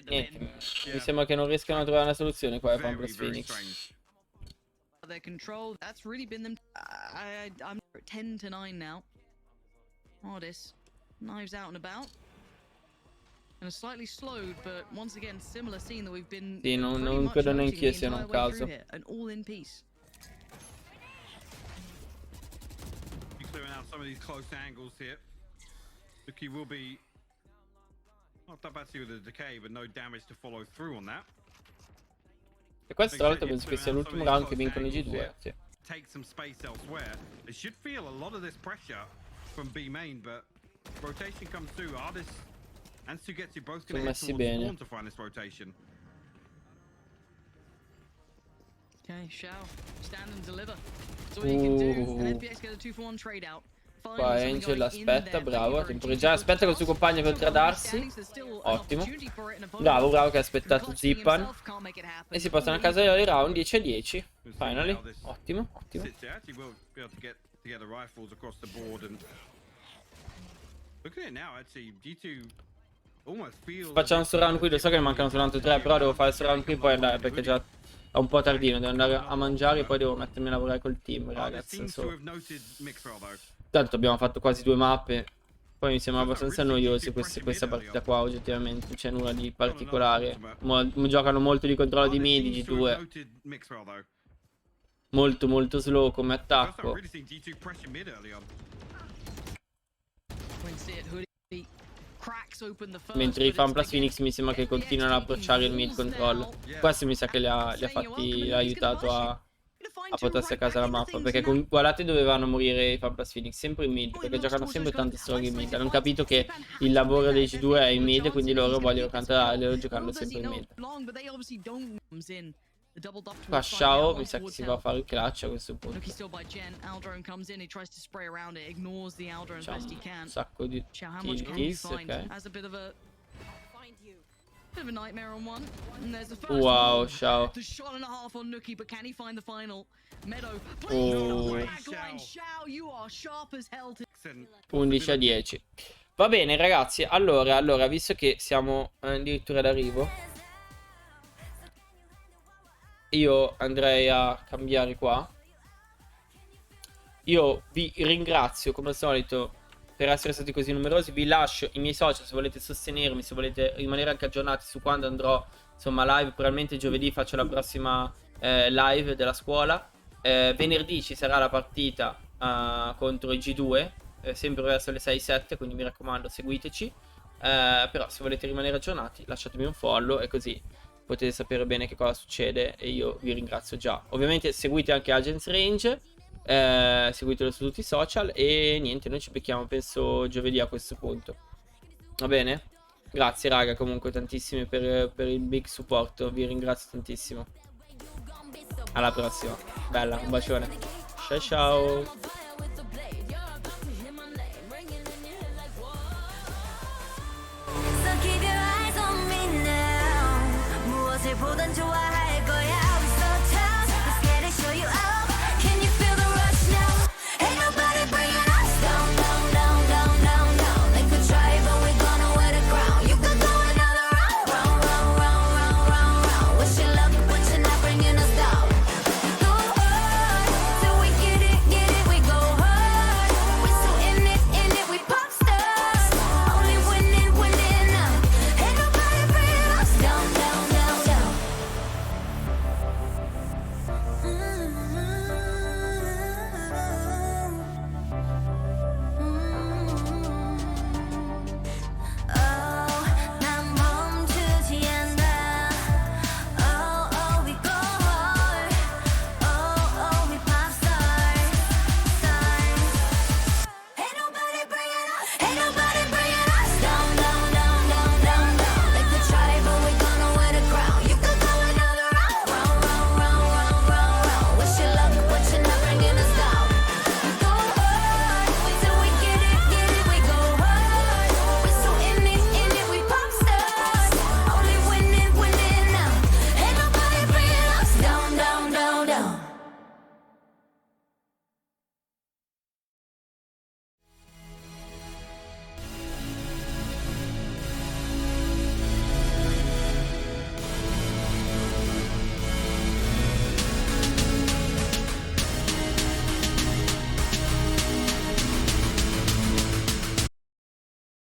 Niente, mi sembra che non riescano a trovare una soluzione qua a Phoenix. Their control, that's really been them. I'm 10-9 now. Ardis, knives out and about. And a slightly slowed, but once again, similar scene that we've been. Sì, non credo neanche io sia un caso. An all in piece. Clearing out some of these close angles here. Luki will be not that bad with the decay, but no damage to follow through on that. E questo tra l'altro penso che sia l'ultimo round che vincono i G2. Sì. Take some space elsewhere. They should feel a lot of this pressure from B main, but rotation comes through. Ardis and Sugetsu both going to head towards spawn to find this rotation. Okay, Shao, stand and deliver. That's all you can do. And FPX get a 2-for-1 trade out. Qua Angel aspetta, bravo, a temporeggiare, aspetta col suo compagno per tradarsi. Ottimo. Bravo che ha aspettato Zippan. E si portano a casa i round 10-10. Finally. Ottimo. Facciamo sto round qui, lo so che ne mancano soltanto 3, però devo fare sto round qui poi andare, perché già è un po' tardino, devo andare a mangiare e poi devo mettermi a lavorare col team, ragazzi. Tanto abbiamo fatto quasi 2 mappe. Poi mi sembra abbastanza noioso questa partita qua, oggettivamente. Non c'è nulla di particolare. Giocano molto di controllo di mid, G2. Molto slow come attacco. Mentre i Fan plus Phoenix mi sembra che continuano ad approcciare il mid control. Questo mi sa che li ha aiutato a portarsi a casa la mappa, perché guardate dove vanno a morire i Fan plus Phoenix, sempre in mid, perché giocano sempre tanto strong in mid. Hanno capito che il lavoro dei G2 è in mid, quindi loro vogliono cantare giocando sempre in mid. Qua Shao mi sa che si va a fare il clutch a questo punto. Un sacco di kills, ok. Wow, Shao. 11-10. Va bene ragazzi, allora visto che siamo addirittura d'arrivo, io andrei a cambiare qua. Io vi ringrazio come al solito per essere stati così numerosi. Vi lascio i miei social se volete sostenermi, se volete rimanere anche aggiornati su quando andrò insomma live. Probabilmente giovedì faccio la prossima live della scuola. Venerdì ci sarà la partita contro i G2, sempre verso le 6-7, quindi mi raccomando seguiteci. Però se volete rimanere aggiornati lasciatemi un follow e così potete sapere bene che cosa succede e io vi ringrazio già. Ovviamente seguite anche Agents Range, seguitelo su tutti i social e niente, noi ci becchiamo penso giovedì a questo punto. Va bene? Grazie raga comunque tantissimi per il big supporto, vi ringrazio tantissimo. Alla prossima, bella, un bacione, ciao ciao.